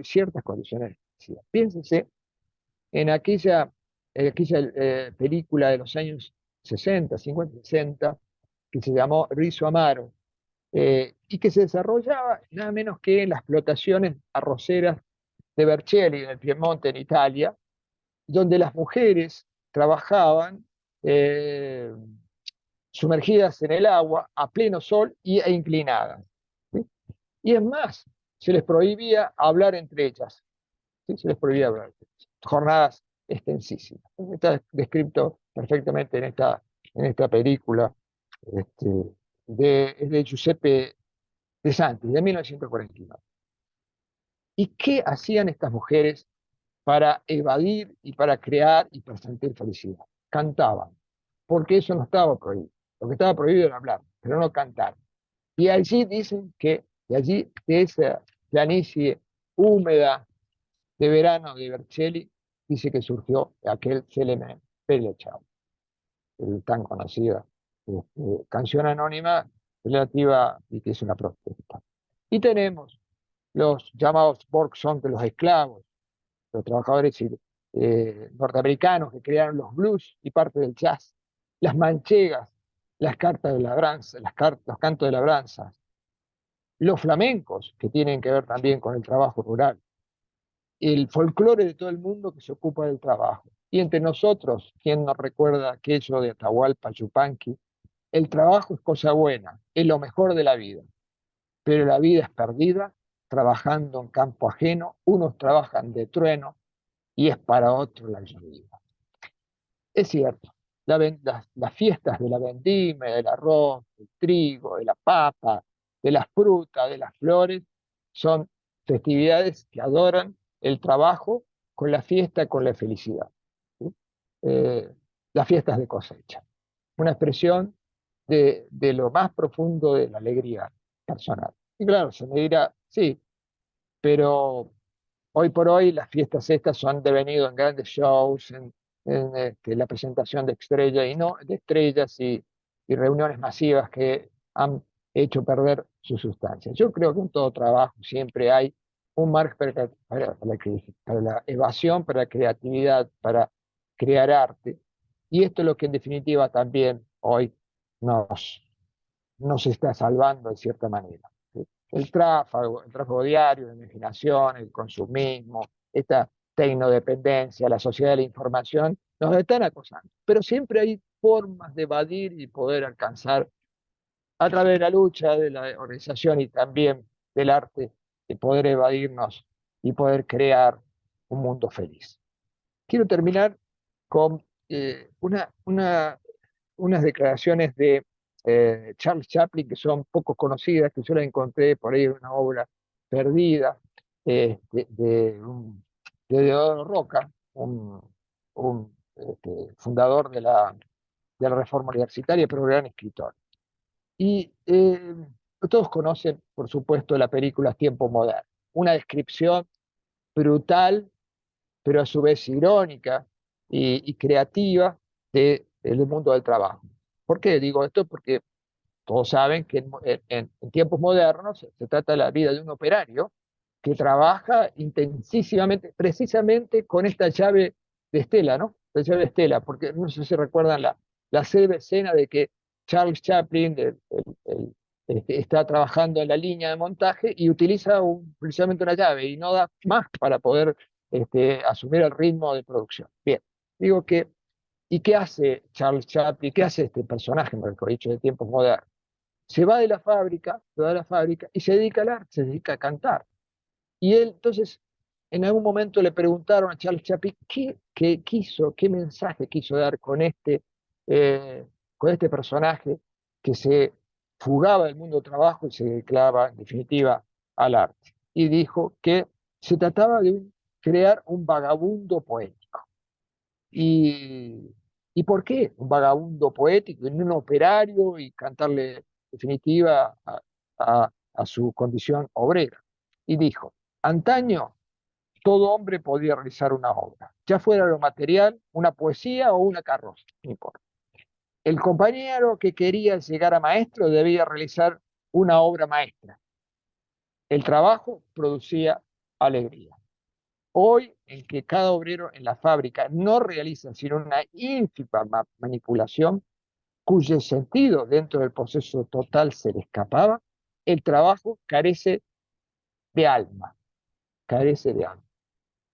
ciertas condiciones de felicidad. Piénsense en aquella película de los años 60, 50, 60, que se llamó Rizzo Amaro, y que se desarrollaba nada menos que en las explotaciones arroceras de Vercelli, en el Piemonte, en Italia, donde las mujeres trabajaban sumergidas en el agua, a pleno sol e inclinadas, ¿sí? Y es más, se les prohibía hablar entre ellas, ¿sí? Se les prohibía hablar. Jornadas extensísimas. Está descrito perfectamente en esta película de Giuseppe De Santis, de 1949. ¿Y qué hacían estas mujeres para evadir y para crear y para sentir felicidad? Cantaban, porque eso no estaba prohibido. Lo que estaba prohibido era hablar, pero no cantar. Y allí dicen que, de esa planicie húmeda de verano de Vercelli, dice que surgió aquel célebre Bella Ciao, el tan conocida canción anónima relativa y que es una protesta. Y tenemos los llamados Volkssongs de los esclavos, los trabajadores norteamericanos que crearon los blues y parte del jazz, las manchegas, las cartas de labranza, los cantos de labranza, los flamencos, que tienen que ver también con el trabajo rural, el folclore de todo el mundo que se ocupa del trabajo. Y entre nosotros, ¿quién nos recuerda aquello de Atahualpa Yupanqui? El trabajo es cosa buena, es lo mejor de la vida, pero la vida es perdida trabajando en campo ajeno, unos trabajan de trueno y es para otro la vida. Es cierto, las fiestas de la vendimia, del arroz, del trigo, de la papa, de las frutas, de las flores, son festividades que adoran el trabajo con la fiesta, con la felicidad. ¿Sí? Las fiestas de cosecha, una expresión de lo más profundo de la alegría personal. Y claro, se me dirá, sí, pero hoy por hoy las fiestas estas son devenido en grandes shows, en la presentación de estrellas de estrellas y reuniones masivas que han hecho perder su sustancia. Yo creo que en todo trabajo siempre hay un margen para la evasión, para la creatividad, para crear arte. Y esto es lo que en definitiva también hoy nos, nos está salvando de cierta manera. ¿Sí? El tráfico diario, la imaginación, el consumismo, esta tecnodependencia, la sociedad de la información, nos están acosando. Pero siempre hay formas de evadir y poder alcanzar, a través de la lucha, de la organización y también del arte, de poder evadirnos y poder crear un mundo feliz. Quiero terminar con unas declaraciones de Charles Chaplin que son poco conocidas, que yo las encontré por ahí en una obra perdida de Deodoro Roca, fundador de la Reforma Universitaria, pero gran escritor. Y todos conocen, por supuesto, la película Tiempo Moderno, una descripción brutal, pero a su vez irónica y creativa del mundo del trabajo. ¿Por qué digo esto? Porque todos saben que en tiempos modernos se trata de la vida de un operario que trabaja intensísimamente, precisamente con esta llave de Estela, ¿no? La llave de Estela, porque no sé si recuerdan la célebre escena de que Charles Chaplin está trabajando en la línea de montaje y utiliza precisamente una llave y no da más para poder asumir el ritmo de producción. Bien, digo que, ¿y qué hace Charles Chaplin? ¿Qué hace este personaje, mejor dicho, de tiempos modernos? Se va de la fábrica, y se dedica al arte, se dedica a cantar. Y él, entonces, en algún momento le preguntaron a Charles Chaplin qué mensaje quiso dar eh, con este personaje que se fugaba del mundo del trabajo y se dedicaba, en definitiva, al arte. Y dijo que se trataba de crear un vagabundo poético. ¿Y por qué un vagabundo poético y no un operario y cantarle, en definitiva, a su condición obrera? Y dijo, antaño todo hombre podía realizar una obra, ya fuera lo material, una poesía o una carroza, no importa. El compañero que quería llegar a maestro debía realizar una obra maestra. El trabajo producía alegría. Hoy, en que cada obrero en la fábrica no realiza sino una ínfima manipulación, cuyo sentido dentro del proceso total se le escapaba, el trabajo carece de alma,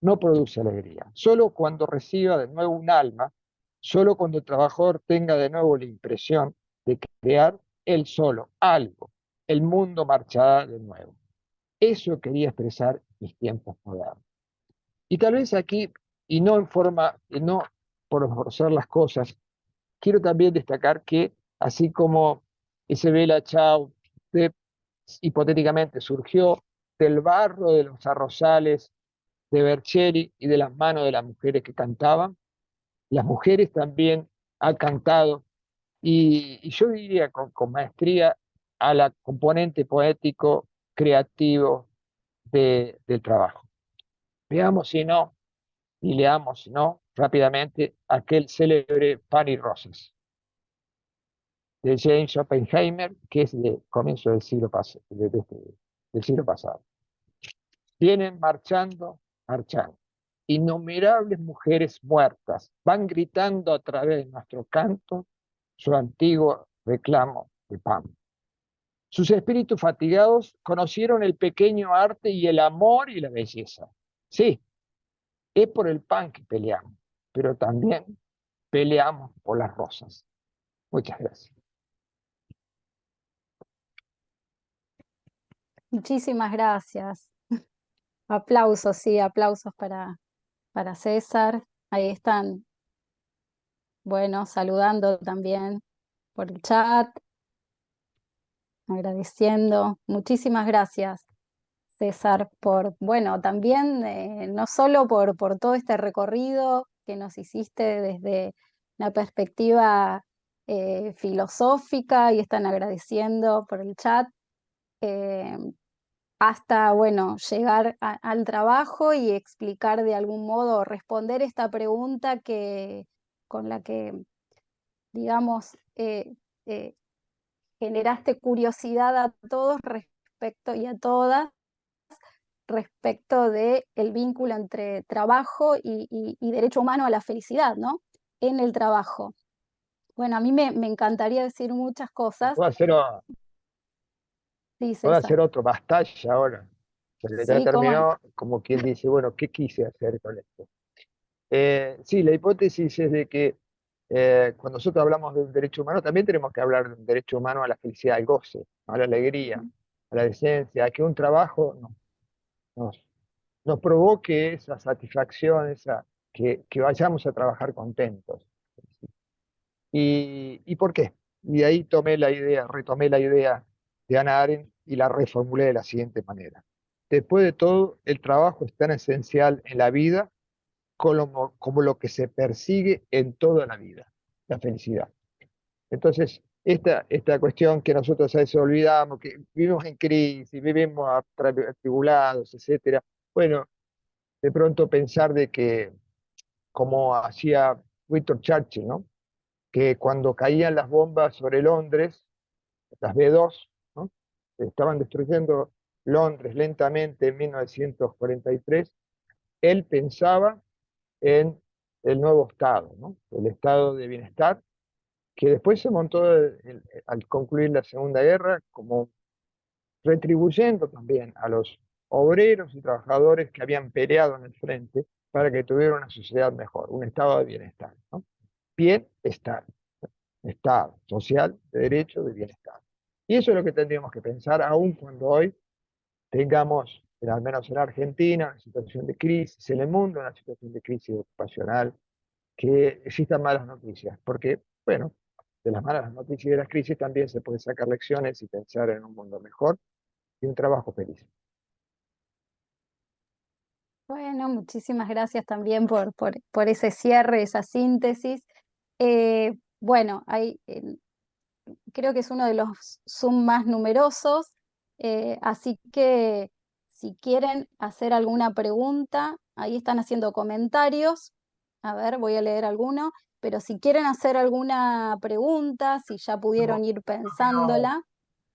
no produce alegría. Solo cuando reciba de nuevo un alma, solo cuando el trabajador tenga de nuevo la impresión de crear él solo algo, el mundo marchará de nuevo. Eso quería expresar mis tiempos modernos. Y tal vez aquí, y no en forma, no por forzar las cosas, quiero también destacar que, así como ese Bella Ciao hipotéticamente surgió del barro de los arrozales de Vercelli y de las manos de las mujeres que cantaban, las mujeres también han cantado, y yo diría con maestría a la componente poético, creativo del trabajo. Veamos si no y leamos, ¿no? Rápidamente aquel célebre Pan y Rosas de James Oppenheimer, que es de comienzo del siglo, del siglo pasado. Vienen marchando, marchando. Innumerables mujeres muertas van gritando a través de nuestro canto su antiguo reclamo de pan. Sus espíritus fatigados conocieron el pequeño arte y el amor y la belleza. Sí, es por el pan que peleamos, pero también peleamos por las rosas. Muchas gracias. Muchísimas gracias. Aplausos, sí, aplausos para César. Ahí están, bueno, saludando también por el chat, agradeciendo. Muchísimas gracias, César, por, bueno, también no solo por todo este recorrido que nos hiciste desde la perspectiva filosófica, y están agradeciendo por el chat, eh, hasta, bueno, llegar al trabajo y explicar de algún modo, responder esta pregunta con la que, digamos, generaste curiosidad a todos respecto y a todas respecto de el vínculo entre trabajo y derecho humano a la felicidad, ¿no? En el trabajo. Bueno, a mí me encantaría decir muchas cosas. Sí, Puedo César. hacer otro bastalla ahora. Porque ya Sí, ¿cómo? terminó, como quien dice, bueno, ¿qué quise hacer con esto? Sí, la hipótesis es de que cuando nosotros hablamos de un derecho humano, también tenemos que hablar de un derecho humano a la felicidad, al goce, a la alegría, a la decencia, a que un trabajo nos, nos provoque esa satisfacción, que vayamos a trabajar contentos. ¿Y por qué? Y ahí retomé la idea de Hannah Arendt y la reformulé de la siguiente manera. Después de todo, el trabajo es tan esencial en la vida como lo que se persigue en toda la vida, la felicidad. Entonces, esta cuestión que nosotros a veces olvidamos, que vivimos en crisis, vivimos atribulados, etcétera. Bueno, de pronto pensar de que, como hacía Winston Churchill, ¿no? Que cuando caían las bombas sobre Londres, las B-2, ¿no? Estaban destruyendo Londres lentamente en 1943, él pensaba en el nuevo Estado, ¿no? El estado de bienestar, que después se montó al concluir la Segunda Guerra, como retribuyendo también a los obreros y trabajadores que habían peleado en el frente para que tuvieran una sociedad mejor, un estado de bienestar, ¿no? Bienestar, estado social, de derecho, de bienestar. Y eso es lo que tendríamos que pensar, aun cuando hoy tengamos, al menos en Argentina, una situación de crisis, en el mundo una situación de crisis ocupacional, que existan malas noticias, porque, bueno, de las malas noticias y de las crisis también se puede sacar lecciones y pensar en un mundo mejor y un trabajo feliz. Bueno, muchísimas gracias también por ese cierre, esa síntesis. Bueno, creo que es uno de los Zoom más numerosos, así que si quieren hacer alguna pregunta, ahí están haciendo comentarios. A ver, voy a leer alguno, pero si quieren hacer alguna pregunta, si ya pudieron ir pensándola.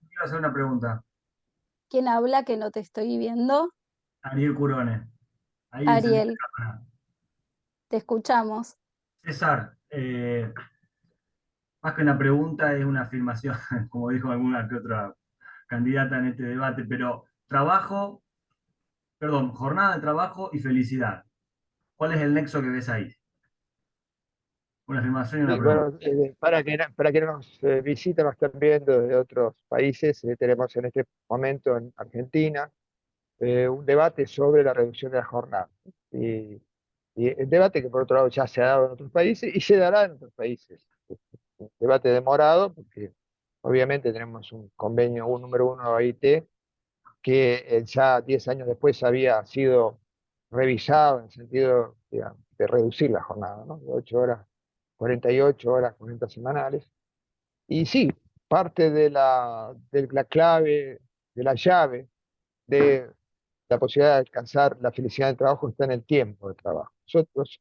Quiero hacer una pregunta. ¿Quién habla que no te estoy viendo? Ariel Curone. Ahí encendí Ariel, la cámara. te escuchamos. César, más que una pregunta es una afirmación, como dijo alguna que otra candidata en este debate, pero jornada de trabajo y felicidad. ¿Cuál es el nexo que ves ahí? Una afirmación y una Y pregunta. bueno, para que nos visiten, nos estén viendo de otros países, tenemos en este momento en Argentina un debate sobre la reducción de la jornada. Y el debate que por otro lado ya se ha dado en otros países y se dará en otros países. Un debate demorado porque obviamente tenemos un convenio un número uno de OIT que ya 10 años después había sido revisado en el sentido, digamos, de reducir la jornada, ¿no? De 8 horas, 48 horas, 40 semanales. Y sí, parte de la clave, de la llave de la posibilidad de alcanzar la felicidad del trabajo está en el tiempo de trabajo. Nosotros,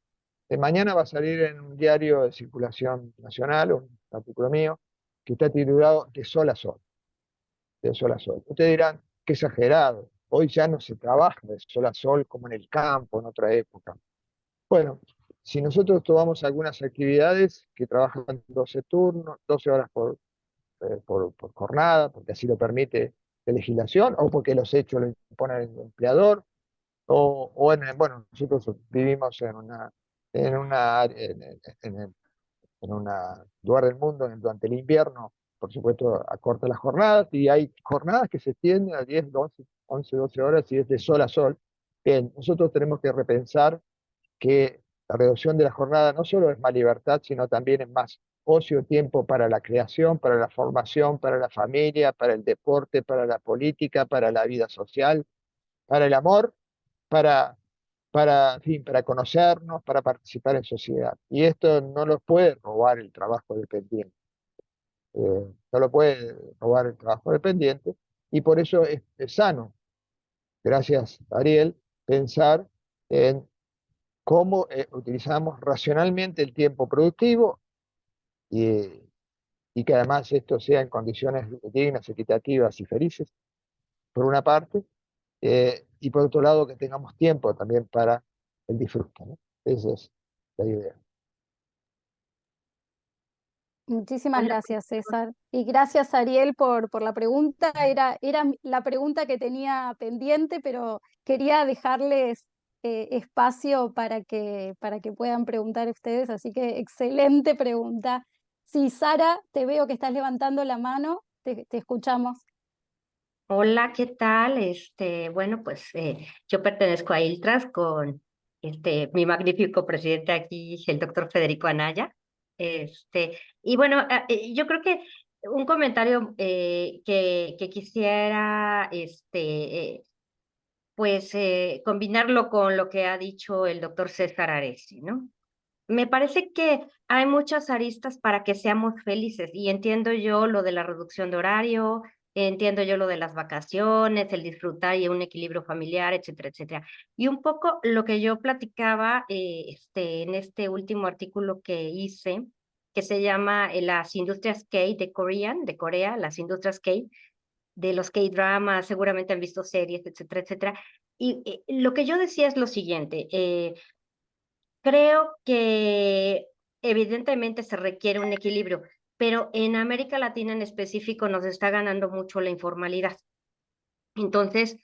mañana va a salir en un diario de circulación nacional, un artículo mío, que está titulado De Sol a Sol. De Sol a Sol. Ustedes dirán, qué exagerado, hoy ya no se trabaja de sol a sol como en el campo, en otra época. Bueno, si nosotros tomamos algunas actividades que trabajan 12 turnos, 12 horas por jornada, porque así lo permite la legislación, o porque los hechos lo impone el empleador, bueno, nosotros vivimos en un lugar del donde durante el invierno, por supuesto, acorta las jornadas, y hay jornadas que se extienden a 10, 12, 11, 12 horas y es de sol a sol. Bien, nosotros tenemos que repensar que la reducción de la jornada no solo es más libertad, sino también es más ocio, tiempo para la creación, para la formación, para la familia, para el deporte, para la política, para la vida social, para el amor, en fin, para conocernos, para participar en sociedad. Y esto no lo puede robar el trabajo dependiente. No lo puede robar el trabajo dependiente, y por eso es sano, gracias Ariel, pensar en cómo utilizamos racionalmente el tiempo productivo y, y que además esto sea en condiciones dignas, equitativas y felices, por una parte, y por otro lado que tengamos tiempo también para el disfrute, ¿no? Esa es la idea. Muchísimas Hola, gracias, César. Y gracias, Ariel, por la pregunta. Era la pregunta que tenía pendiente, pero quería dejarles espacio para que puedan preguntar ustedes. Así que excelente pregunta. Sí, Sara, te veo que estás levantando la mano. Te escuchamos. hola, ¿qué tal? Bueno, pues yo pertenezco a Iltras con mi magnífico presidente aquí, el doctor Federico Anaya. Y bueno, yo creo que un comentario que quisiera pues combinarlo con lo que ha dicho el doctor César Aresi, ¿no? Me parece que hay muchas aristas para que seamos felices y entiendo yo lo de la reducción de horario, entiendo yo lo de las vacaciones, el disfrutar y un equilibrio familiar, etcétera, etcétera. Y un poco lo que yo platicaba en este último artículo que hice, que se llama Las industrias K de Corea, las industrias K, de los K-dramas, seguramente han visto series, etcétera, etcétera. Y lo que yo decía es lo siguiente, creo que evidentemente se requiere un equilibrio, pero en América Latina en específico nos está ganando mucho la informalidad. Entonces,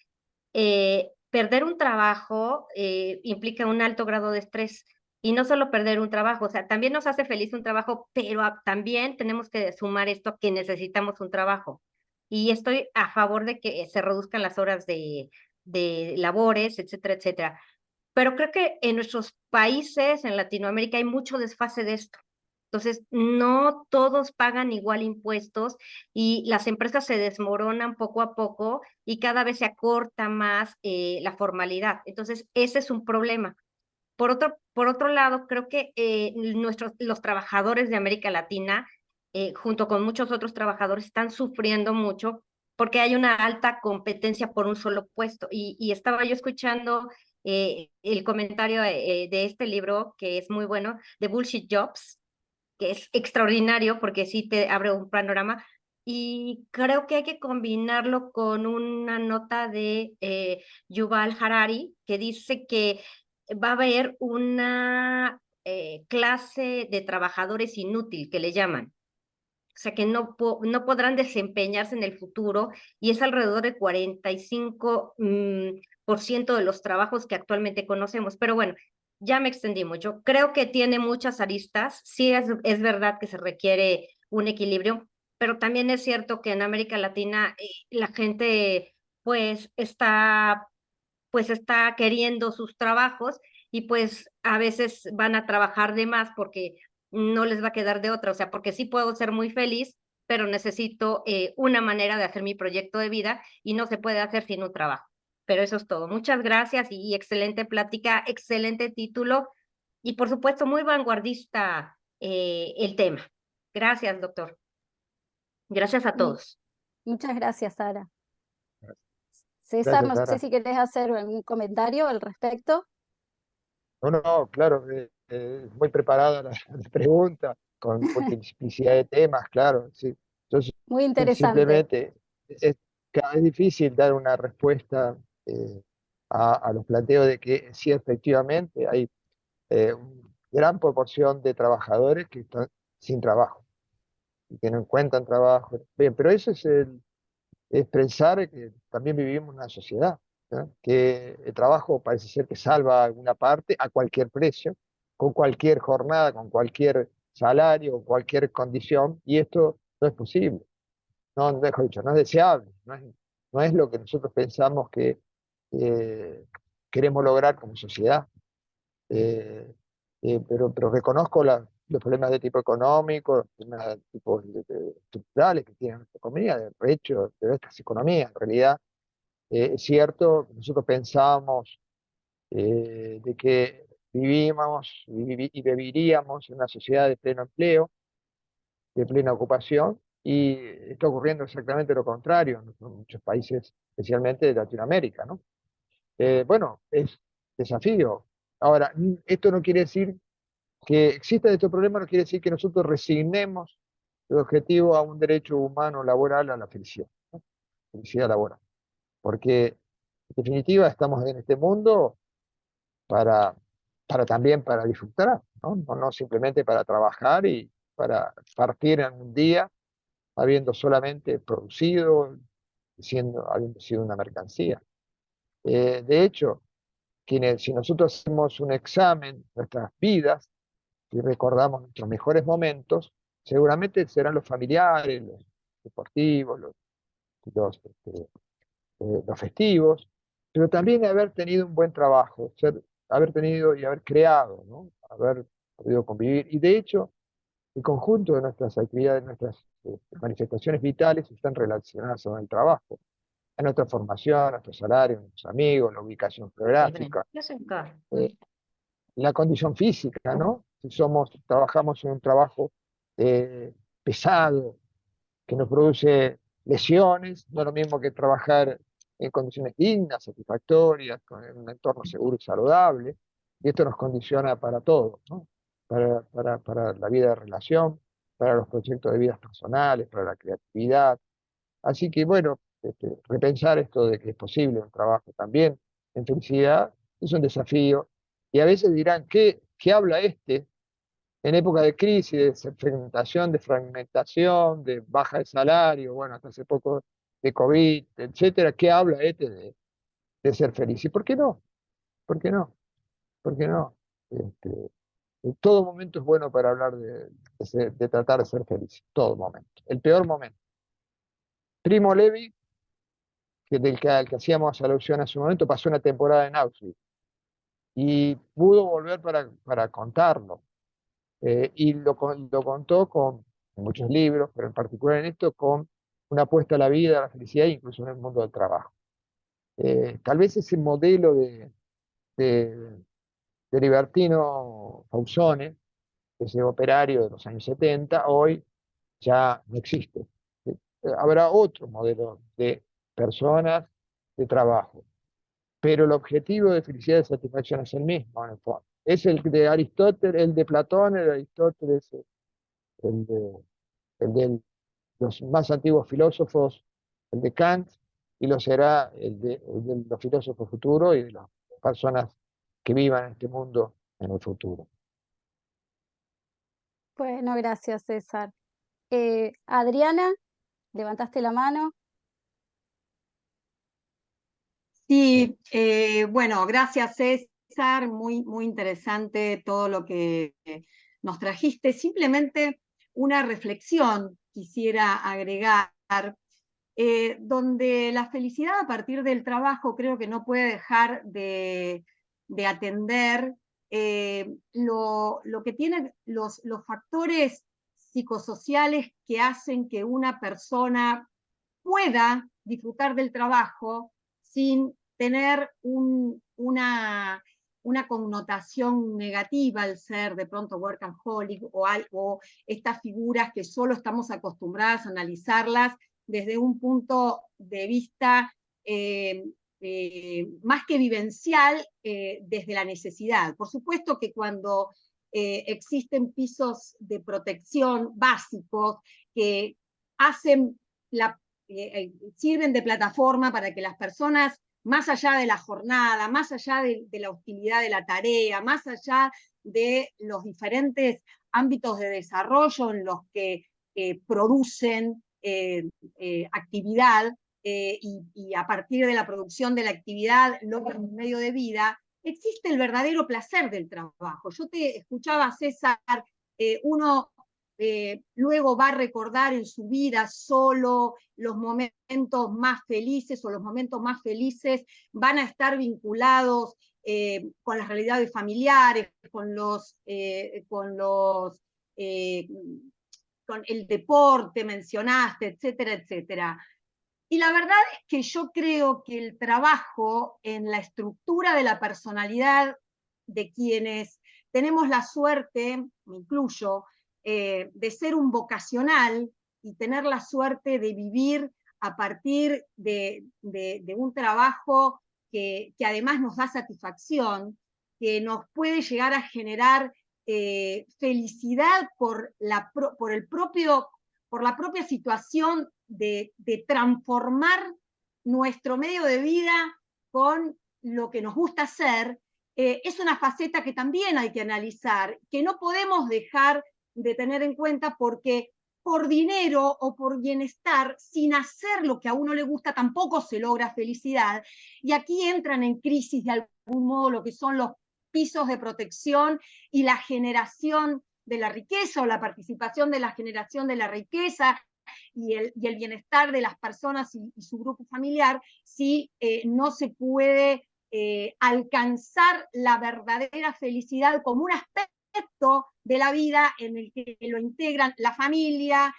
perder un trabajo implica un alto grado de estrés. Y no solo perder un trabajo, o sea, también nos hace feliz un trabajo, pero también tenemos que sumar esto que necesitamos un trabajo. Y estoy a favor de que se reduzcan las horas de labores, etcétera, etcétera. Pero creo que en nuestros países, en Latinoamérica, hay mucho desfase de esto. Entonces, no todos pagan igual impuestos y las empresas se desmoronan poco a poco y cada vez se acorta más la formalidad. Entonces, ese es un problema. Por otro lado, creo que los trabajadores de América Latina, junto con muchos otros trabajadores, están sufriendo mucho porque hay una alta competencia por un solo puesto. Y estaba yo escuchando el comentario de este libro, que es muy bueno, de Bullshit Jobs, que es extraordinario porque sí te abre un panorama. Y creo que hay que combinarlo con una nota de Yuval Harari, que dice que va a haber una clase de trabajadores inútil, que le llaman. O sea, que no podrán desempeñarse en el futuro y es alrededor del 45% de los trabajos que actualmente conocemos. Pero bueno, ya me extendí mucho. Creo que tiene muchas aristas. Sí, es verdad que se requiere un equilibrio, pero también es cierto que en América Latina la gente pues está queriendo sus trabajos y pues a veces van a trabajar de más porque no les va a quedar de otra, o sea, porque sí puedo ser muy feliz, pero necesito una manera de hacer mi proyecto de vida y no se puede hacer sin un trabajo. Pero eso es todo. Muchas gracias y excelente plática, excelente título y por supuesto muy vanguardista el tema. Gracias, doctor. Gracias a todos. Muchas gracias, Sara. César, Gracias, no sé Sara. si querés hacer algún comentario al respecto. No, claro, muy preparada la pregunta, con multiplicidad de temas, claro, sí. Entonces, Muy interesante. simplemente es difícil dar una respuesta a los planteos de que sí, efectivamente hay una gran proporción de trabajadores que están sin trabajo y que no encuentran trabajo. Bien, pero eso es pensar que también vivimos en una sociedad, ¿no? Que el trabajo parece ser que salva alguna parte a cualquier precio, con cualquier jornada, con cualquier salario, cualquier condición, y esto no es posible, no, mejor dicho, no es deseable, no es lo que nosotros pensamos que queremos lograr como sociedad. pero reconozco los problemas de tipo económico, los problemas de tipo estructurales que tiene nuestra economía, de hecho, de nuestras economías. En realidad, es cierto, nosotros pensábamos de que vivimos y viviríamos en una sociedad de pleno empleo, de plena ocupación, y está ocurriendo exactamente lo contrario en muchos países, especialmente de Latinoamérica, ¿no? Bueno, es desafío. Ahora, esto no quiere decir que exista este problema, no quiere decir que nosotros resignemos el objetivo a un derecho humano laboral, a la felicidad, ¿no? Felicidad laboral. Porque, en definitiva, estamos en este mundo para, también para disfrutar, ¿no? No simplemente para trabajar y para partir en un día habiendo solamente producido, habiendo sido una mercancía. De hecho, si nosotros hacemos un examen de nuestras vidas y recordamos nuestros mejores momentos, seguramente serán los familiares, los deportivos, los festivos, pero también haber tenido un buen trabajo, haber tenido y haber creado, ¿no? Haber podido convivir. Y de hecho, el conjunto de nuestras actividades, nuestras manifestaciones vitales están relacionadas con el trabajo, a nuestra formación, a nuestro salario, a nuestros amigos, la ubicación geográfica, la condición física, ¿no? Si trabajamos en un trabajo pesado, que nos produce lesiones, no es lo mismo que trabajar en condiciones dignas, satisfactorias, en un entorno seguro y saludable, y esto nos condiciona para todo, ¿no? Para la vida de relación, para los proyectos de vidas personales, para la creatividad. Así que, bueno, repensar esto de que es posible un trabajo también en felicidad es un desafío. Y a veces dirán, ¿qué habla este en época de crisis, de fragmentación, de baja de salario, bueno, hasta hace poco de COVID, etcétera? ¿Qué habla de ser feliz? ¿Y por qué no? ¿Por qué no? ¿Por qué no? En todo momento es bueno para hablar de tratar de ser feliz, todo momento. El peor momento. Primo Levi, al que hacíamos alusión hace un momento, pasó una temporada en Auschwitz y pudo volver para contarlo. Y lo contó con muchos libros, pero en particular en esto con una apuesta a la vida, a la felicidad, incluso en el mundo del trabajo. Tal vez ese modelo de Libertino Fausone, ese operario de los años 70, hoy ya no existe. Habrá otro modelo de personas, de trabajo, pero el objetivo de felicidad y satisfacción es el mismo, en el fondo. Es el de Aristóteles, el de Platón, el de Aristóteles, el de los más antiguos filósofos, el de Kant, y lo será el de los filósofos futuros y de las personas que vivan en este mundo en el futuro. Bueno, gracias, César. Adriana, levantaste la mano. Sí, bueno, gracias César, muy interesante todo lo que nos trajiste. Simplemente una reflexión quisiera agregar, donde la felicidad a partir del trabajo creo que no puede dejar de atender lo que tienen los factores psicosociales que hacen que una persona pueda disfrutar del trabajo sin tener una connotación negativa al ser de pronto workaholic o estas figuras que solo estamos acostumbradas a analizarlas desde un punto de vista más que vivencial, desde la necesidad. Por supuesto que cuando existen pisos de protección básicos que hacen sirven de plataforma para que las personas, más allá de la jornada, más allá de la hostilidad de la tarea, más allá de los diferentes ámbitos de desarrollo en los que producen actividad y a partir de la producción de la actividad logran un medio de vida, existe el verdadero placer del trabajo. Yo te escuchaba, César, uno luego va a recordar en su vida solo los momentos más felices, o los momentos más felices van a estar vinculados con las realidades familiares, con el deporte, mencionaste, etcétera, etcétera. Y la verdad es que yo creo que el trabajo en la estructura de la personalidad de quienes tenemos la suerte, me incluyo, de ser un vocacional y tener la suerte de vivir a partir de un trabajo que además nos da satisfacción, que nos puede llegar a generar felicidad por la propia situación de transformar nuestro medio de vida con lo que nos gusta hacer, es una faceta que también hay que analizar, que no podemos dejar de tener en cuenta, porque por dinero o por bienestar, sin hacer lo que a uno le gusta, tampoco se logra felicidad. Y aquí entran en crisis de algún modo lo que son los pisos de protección y la generación de la riqueza, o la participación de la generación de la riqueza y el bienestar de las personas y su grupo familiar, si no se puede alcanzar la verdadera felicidad como un aspecto de la vida en el que lo integran la familia,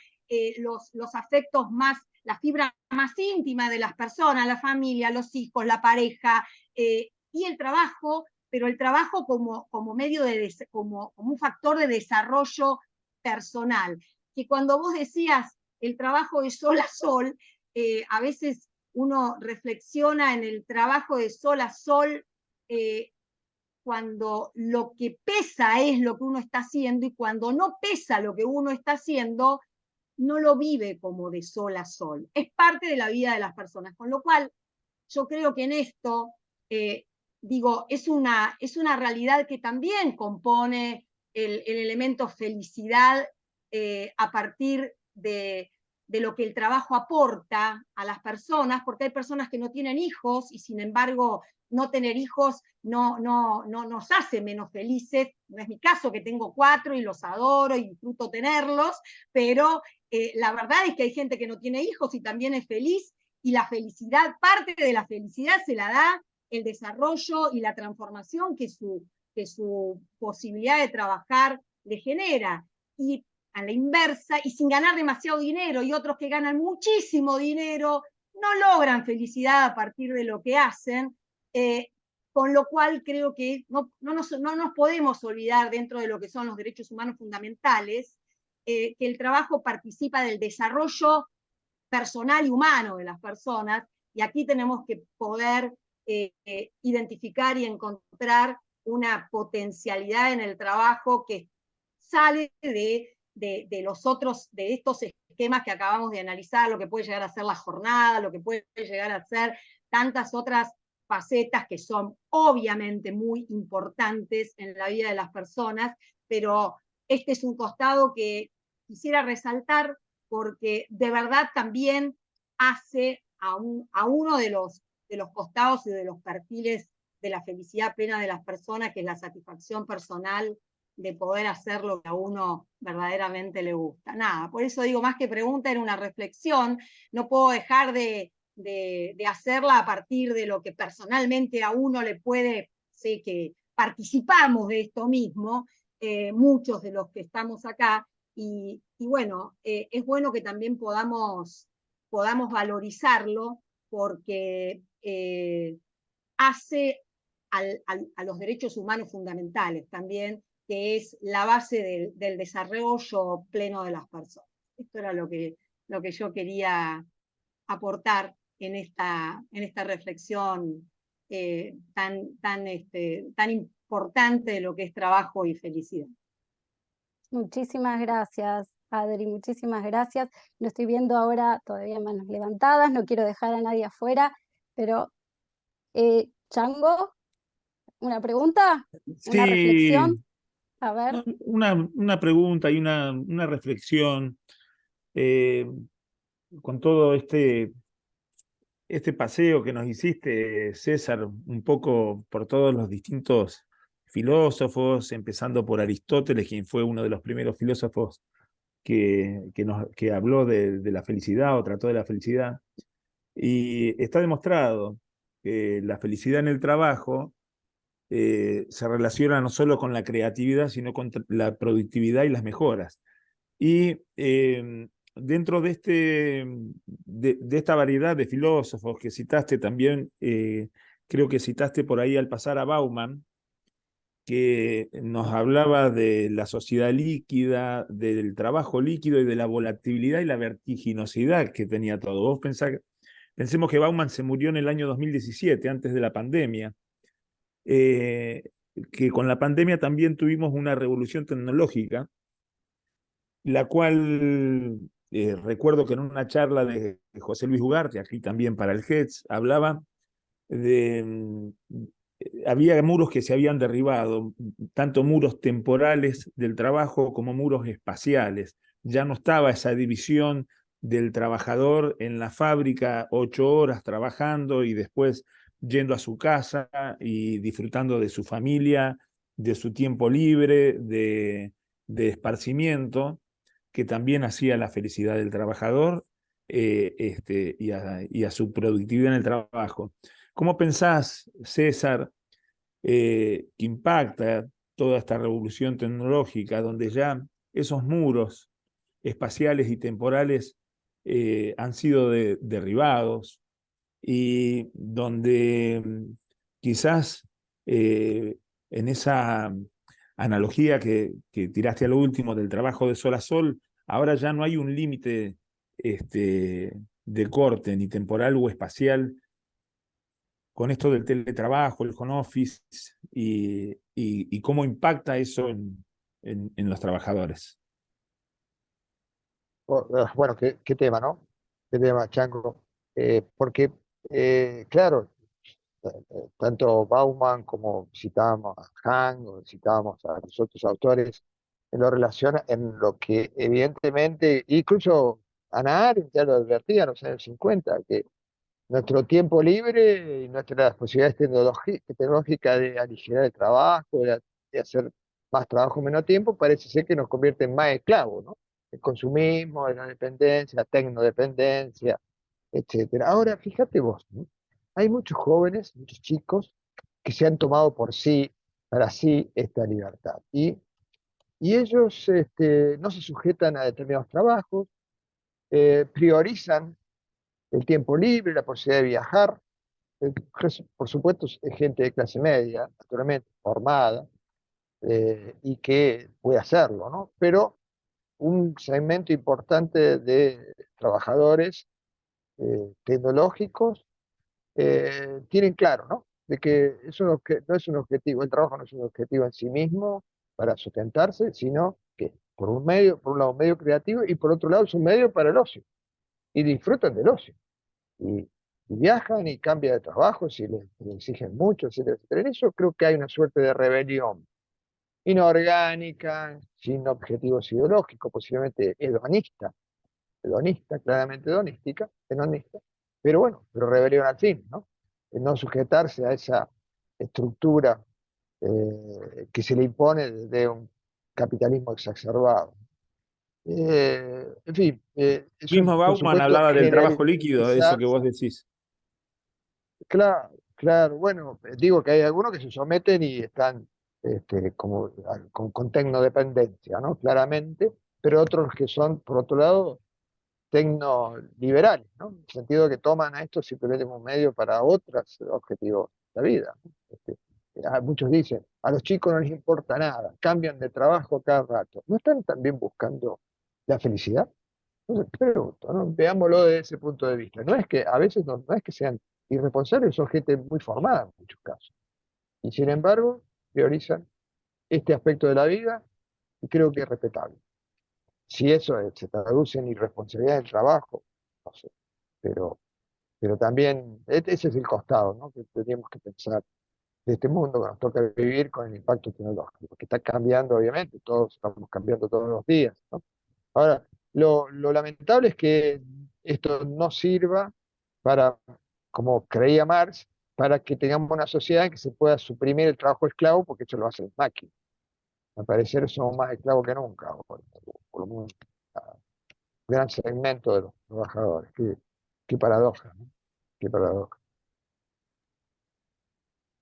los afectos más, la fibra más íntima de las personas, la familia, los hijos, la pareja, y el trabajo, pero el trabajo como medio como un factor de desarrollo personal. Que cuando vos decías el trabajo de sol a sol, a veces uno reflexiona en el trabajo de sol a sol, cuando lo que pesa es lo que uno está haciendo, y cuando no pesa lo que uno está haciendo, no lo vive como de sol a sol. Es parte de la vida de las personas, con lo cual yo creo que en esto, digo, es una realidad que también compone el elemento felicidad, a partir de lo que el trabajo aporta a las personas, porque hay personas que no tienen hijos y sin embargo no tener hijos no nos hace menos felices. No es mi caso, que tengo 4 y los adoro y disfruto tenerlos, pero la verdad es que hay gente que no tiene hijos y también es feliz, y la felicidad, parte de la felicidad se la da el desarrollo y la transformación que su posibilidad de trabajar le genera. Y a la inversa, y sin ganar demasiado dinero, y otros que ganan muchísimo dinero no logran felicidad a partir de lo que hacen, con lo cual creo que no nos podemos olvidar, dentro de lo que son los derechos humanos fundamentales, que el trabajo participa del desarrollo personal y humano de las personas, y aquí tenemos que poder identificar y encontrar una potencialidad en el trabajo que sale de estos esquemas que acabamos de analizar, lo que puede llegar a ser la jornada, lo que puede llegar a ser tantas otras facetas que son obviamente muy importantes en la vida de las personas, pero este es un costado que quisiera resaltar, porque de verdad también hace a uno de los costados y de los perfiles de la felicidad plena de las personas, que es la satisfacción personal de poder hacer lo que a uno verdaderamente le gusta. Nada, por eso digo, más que pregunta, era una reflexión. No puedo dejar de hacerla a partir de lo que personalmente a uno le puede, sé que participamos de esto mismo, muchos de los que estamos acá, y bueno, es bueno que también podamos valorizarlo, porque hace a los derechos humanos fundamentales también, que es la base del desarrollo pleno de las personas. Esto era lo que yo quería aportar en esta reflexión tan importante de lo que es trabajo y felicidad. Muchísimas gracias, Adri, muchísimas gracias. No estoy viendo ahora todavía manos levantadas, no quiero dejar a nadie afuera, pero Chango, ¿una pregunta? ¿Una Sí, reflexión? A ver. una pregunta y una reflexión. Con todo este paseo que nos hiciste, César, un poco por todos los distintos filósofos, empezando por Aristóteles, quien fue uno de los primeros filósofos que habló de la felicidad o trató de la felicidad. Y está demostrado que la felicidad en el trabajo se relaciona no solo con la creatividad, sino con la productividad y las mejoras. Y dentro de, de esta variedad de filósofos que citaste también, creo que citaste por ahí al pasar a Bauman, que nos hablaba de la sociedad líquida, del trabajo líquido y de la volatilidad y la vertiginosidad que tenía todo. Vos pensemos que Bauman se murió en el año 2017, antes de la pandemia, que con la pandemia también tuvimos una revolución tecnológica, la cual recuerdo que en una charla de José Luis Ugarte, aquí también para el GETS, hablaba de... había muros que se habían derribado, tanto muros temporales del trabajo como muros espaciales. Ya no estaba esa división del trabajador en la fábrica 8 horas trabajando y después yendo a su casa y disfrutando de su familia, de su tiempo libre, de esparcimiento, que también hacía la felicidad del trabajador y a su productividad en el trabajo. ¿Cómo pensás, César, que impacta toda esta revolución tecnológica, donde ya esos muros espaciales y temporales han sido derribados y donde quizás en esa analogía que tiraste a lo último del trabajo de sol a sol, ahora ya no hay un límite de corte, ni temporal o espacial, con esto del teletrabajo, el home office, y cómo impacta eso en los trabajadores? Bueno, qué tema, ¿no? Qué tema, Chango. Porque, claro, tanto Bauman como citábamos a Hang o citábamos a los otros autores, lo relaciona en lo que evidentemente, incluso Hannah Arendt ya lo advertía en los años 50, que nuestro tiempo libre y nuestras posibilidades tecnológicas de aligerar el trabajo, de hacer más trabajo en menos tiempo, parece ser que nos convierte en más esclavos, ¿no? El consumismo, la dependencia, la tecnodependencia, etcétera. Ahora, fíjate vos, ¿no? Hay muchos jóvenes, muchos chicos que se han tomado para sí, esta libertad. Y ellos no se sujetan a determinados trabajos, priorizan el tiempo libre, la posibilidad de viajar. Por supuesto, es gente de clase media, naturalmente, formada, y que puede hacerlo, ¿no? Pero un segmento importante de trabajadores tecnológicos tienen claro, ¿no? De que no es un objetivo, el trabajo no es un objetivo en sí mismo para sustentarse, sino que por un lado un medio creativo y por otro lado es un medio para el ocio. Y disfrutan del ocio. Y viajan y cambian de trabajo si les exigen mucho, etcétera, etcétera. En eso creo que hay una suerte de rebelión inorgánica, sin objetivos ideológicos, posiblemente hedonista, claramente hedonista, pero bueno, pero rebelión al fin, ¿no? El no sujetarse a esa estructura que se le impone desde un capitalismo exacerbado. En fin, eso Mismo por Bauman supuesto hablaba del trabajo líquido, eso generalizar. que vos decís. Claro, claro, bueno, digo que hay algunos que se someten y están como con tecnodependencia, ¿no? Claramente, pero otros que son, por otro lado, tecnoliberales, ¿no? En el sentido de que toman a esto simplemente como un medio para otros objetivos de la vida, ¿no? Muchos dicen, a los chicos no les importa nada, cambian de trabajo cada rato. ¿No están también buscando la felicidad? Entonces, pregunto, ¿no? Veámoslo desde ese punto de vista. No es que a veces no es que sean irresponsables, son gente muy formada en muchos casos. Y sin embargo, priorizan este aspecto de la vida y creo que es respetable. Si eso se traduce en irresponsabilidad del trabajo, no sé. Pero también ese es el costado, ¿no? Que tendríamos que pensar de este mundo que nos toca vivir con el impacto tecnológico, que está cambiando, obviamente, todos estamos cambiando todos los días, ¿no? Ahora, lo lamentable es que esto no sirva para, como creía Marx, para que tengamos una sociedad en que se pueda suprimir el trabajo esclavo, porque eso lo hacen las máquinas. Al parecer somos más esclavos que nunca, por un gran segmento de los trabajadores. Qué paradoja, ¿no? Qué paradoja.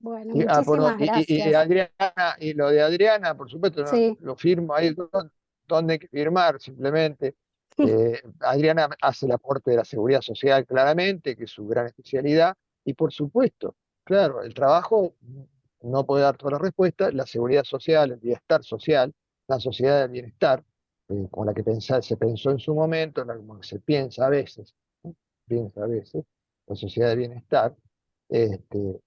Bueno, Perdón, muchísimas gracias. Adriana, y lo de Adriana, por supuesto, Sí. lo firmo ahí donde hay que firmar, simplemente. Adriana hace el aporte de la seguridad social claramente, que es su gran especialidad, y por supuesto, claro, el trabajo no puede dar toda la respuesta, la seguridad social, el bienestar social, la sociedad del bienestar, con la que se pensó en su momento, como se piensa a veces, ¿no? Piensa a veces, la sociedad del bienestar, este,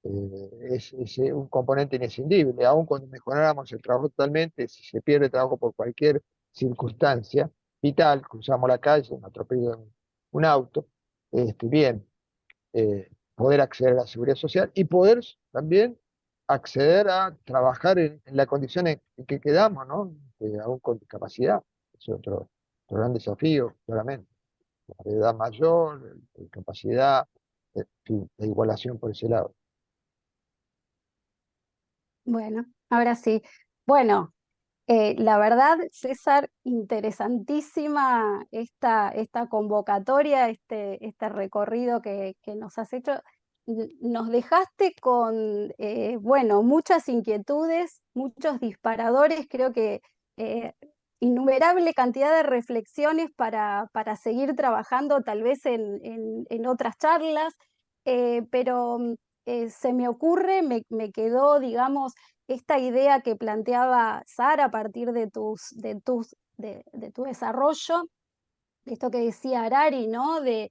es un componente inescindible. Aun cuando mejoráramos el trabajo totalmente, si se pierde trabajo por cualquier circunstancia vital, cruzamos la calle, nos atropella un auto, bien, poder acceder a la seguridad social y poder también acceder a trabajar en la condición en que quedamos, ¿no? Aún con discapacidad. Es otro gran desafío, claramente. La edad mayor, la discapacidad, en fin, la igualación por ese lado. Bueno, ahora sí. Bueno, la verdad, César, interesantísima esta convocatoria, este recorrido que nos has hecho. Nos dejaste con, bueno, muchas inquietudes, muchos disparadores, creo que innumerable cantidad de reflexiones para seguir trabajando tal vez en otras charlas, pero se me ocurre, me quedó, digamos, esta idea que planteaba Sara a partir de tu desarrollo, esto que decía Harari, ¿no? De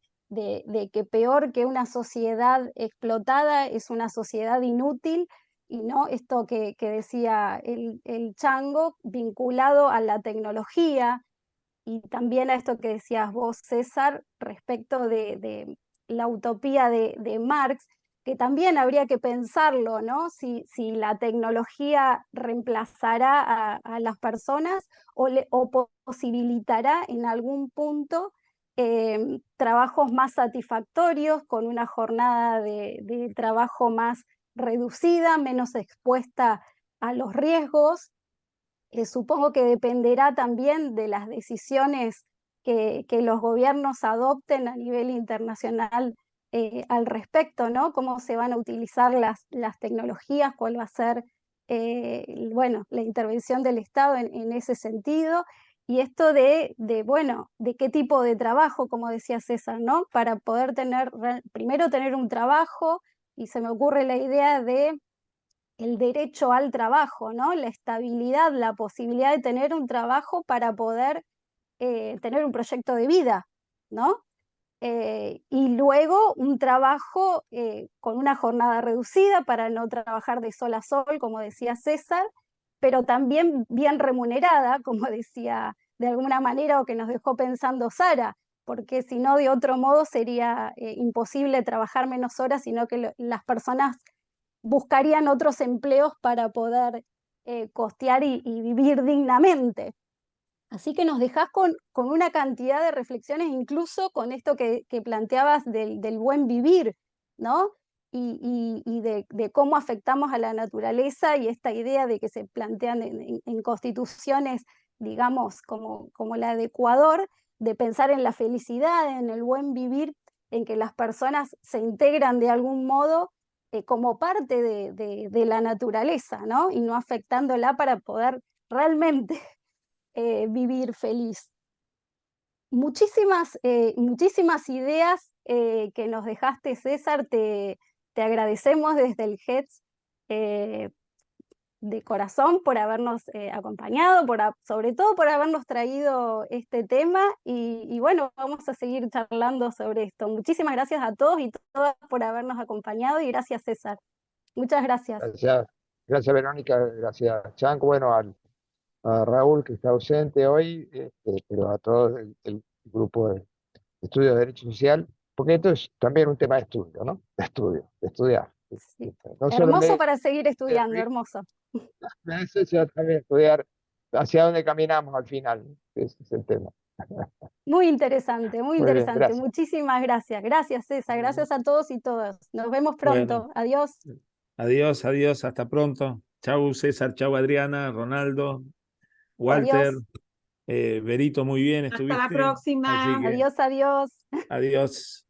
que peor que una sociedad explotada es una sociedad inútil, y no esto que decía el Chango, vinculado a la tecnología, y también a esto que decías vos, César, respecto de la utopía de Marx, que también habría que pensarlo, ¿no? Si la tecnología reemplazará a las personas o posibilitará en algún punto trabajos más satisfactorios, con una jornada de trabajo más reducida, menos expuesta a los riesgos. Supongo que dependerá también de las decisiones que los gobiernos adopten a nivel internacional al respecto, ¿no? Cómo se van a utilizar las tecnologías, cuál va a ser, bueno, la intervención del Estado en ese sentido. Y esto bueno, de qué tipo de trabajo, como decía César, ¿no? Para poder primero tener un trabajo, y se me ocurre la idea de el derecho al trabajo, ¿no? La estabilidad, la posibilidad de tener un trabajo para poder tener un proyecto de vida, ¿no? Y luego un trabajo con una jornada reducida para no trabajar de sol a sol, como decía César, pero también bien remunerada, como decía de alguna manera, o que nos dejó pensando Sara, porque si no, de otro modo sería imposible trabajar menos horas, sino que las personas buscarían otros empleos para poder costear y vivir dignamente. Así que nos dejás con una cantidad de reflexiones, incluso con esto que planteabas del buen vivir, ¿no? Y de cómo afectamos a la naturaleza, y esta idea de que se plantean en constituciones, digamos, como la de Ecuador, de pensar en la felicidad, en el buen vivir, en que las personas se integran de algún modo como parte de la naturaleza, ¿no? Y no afectándola para poder realmente vivir feliz. Muchísimas ideas que nos dejaste, César, te agradecemos desde el HEDS de corazón por habernos acompañado, sobre todo por habernos traído este tema, y bueno, vamos a seguir charlando sobre esto. Muchísimas gracias a todos y todas por habernos acompañado, y gracias, César. Muchas gracias. Gracias, Verónica, gracias, Chanco, bueno, a Raúl, que está ausente hoy, pero a todo el grupo de estudios de Derecho Social, porque esto es también un tema de estudio, ¿no? De estudiar. Sí. No Hermoso para seguir estudiando, hermoso. sino también estudiar hacia dónde caminamos al final, ese es el tema. Muy interesante, muy Muy bien, interesante. gracias. Muchísimas gracias. Gracias, César. Gracias a todos y todas. Nos vemos Bueno. pronto. Adiós. Adiós, adiós, hasta pronto. Chau César, chau Adriana, Ronaldo, Walter, Adiós. Berito, muy bien Hasta estuviste. la próxima. Así que, Adiós, adiós. adiós.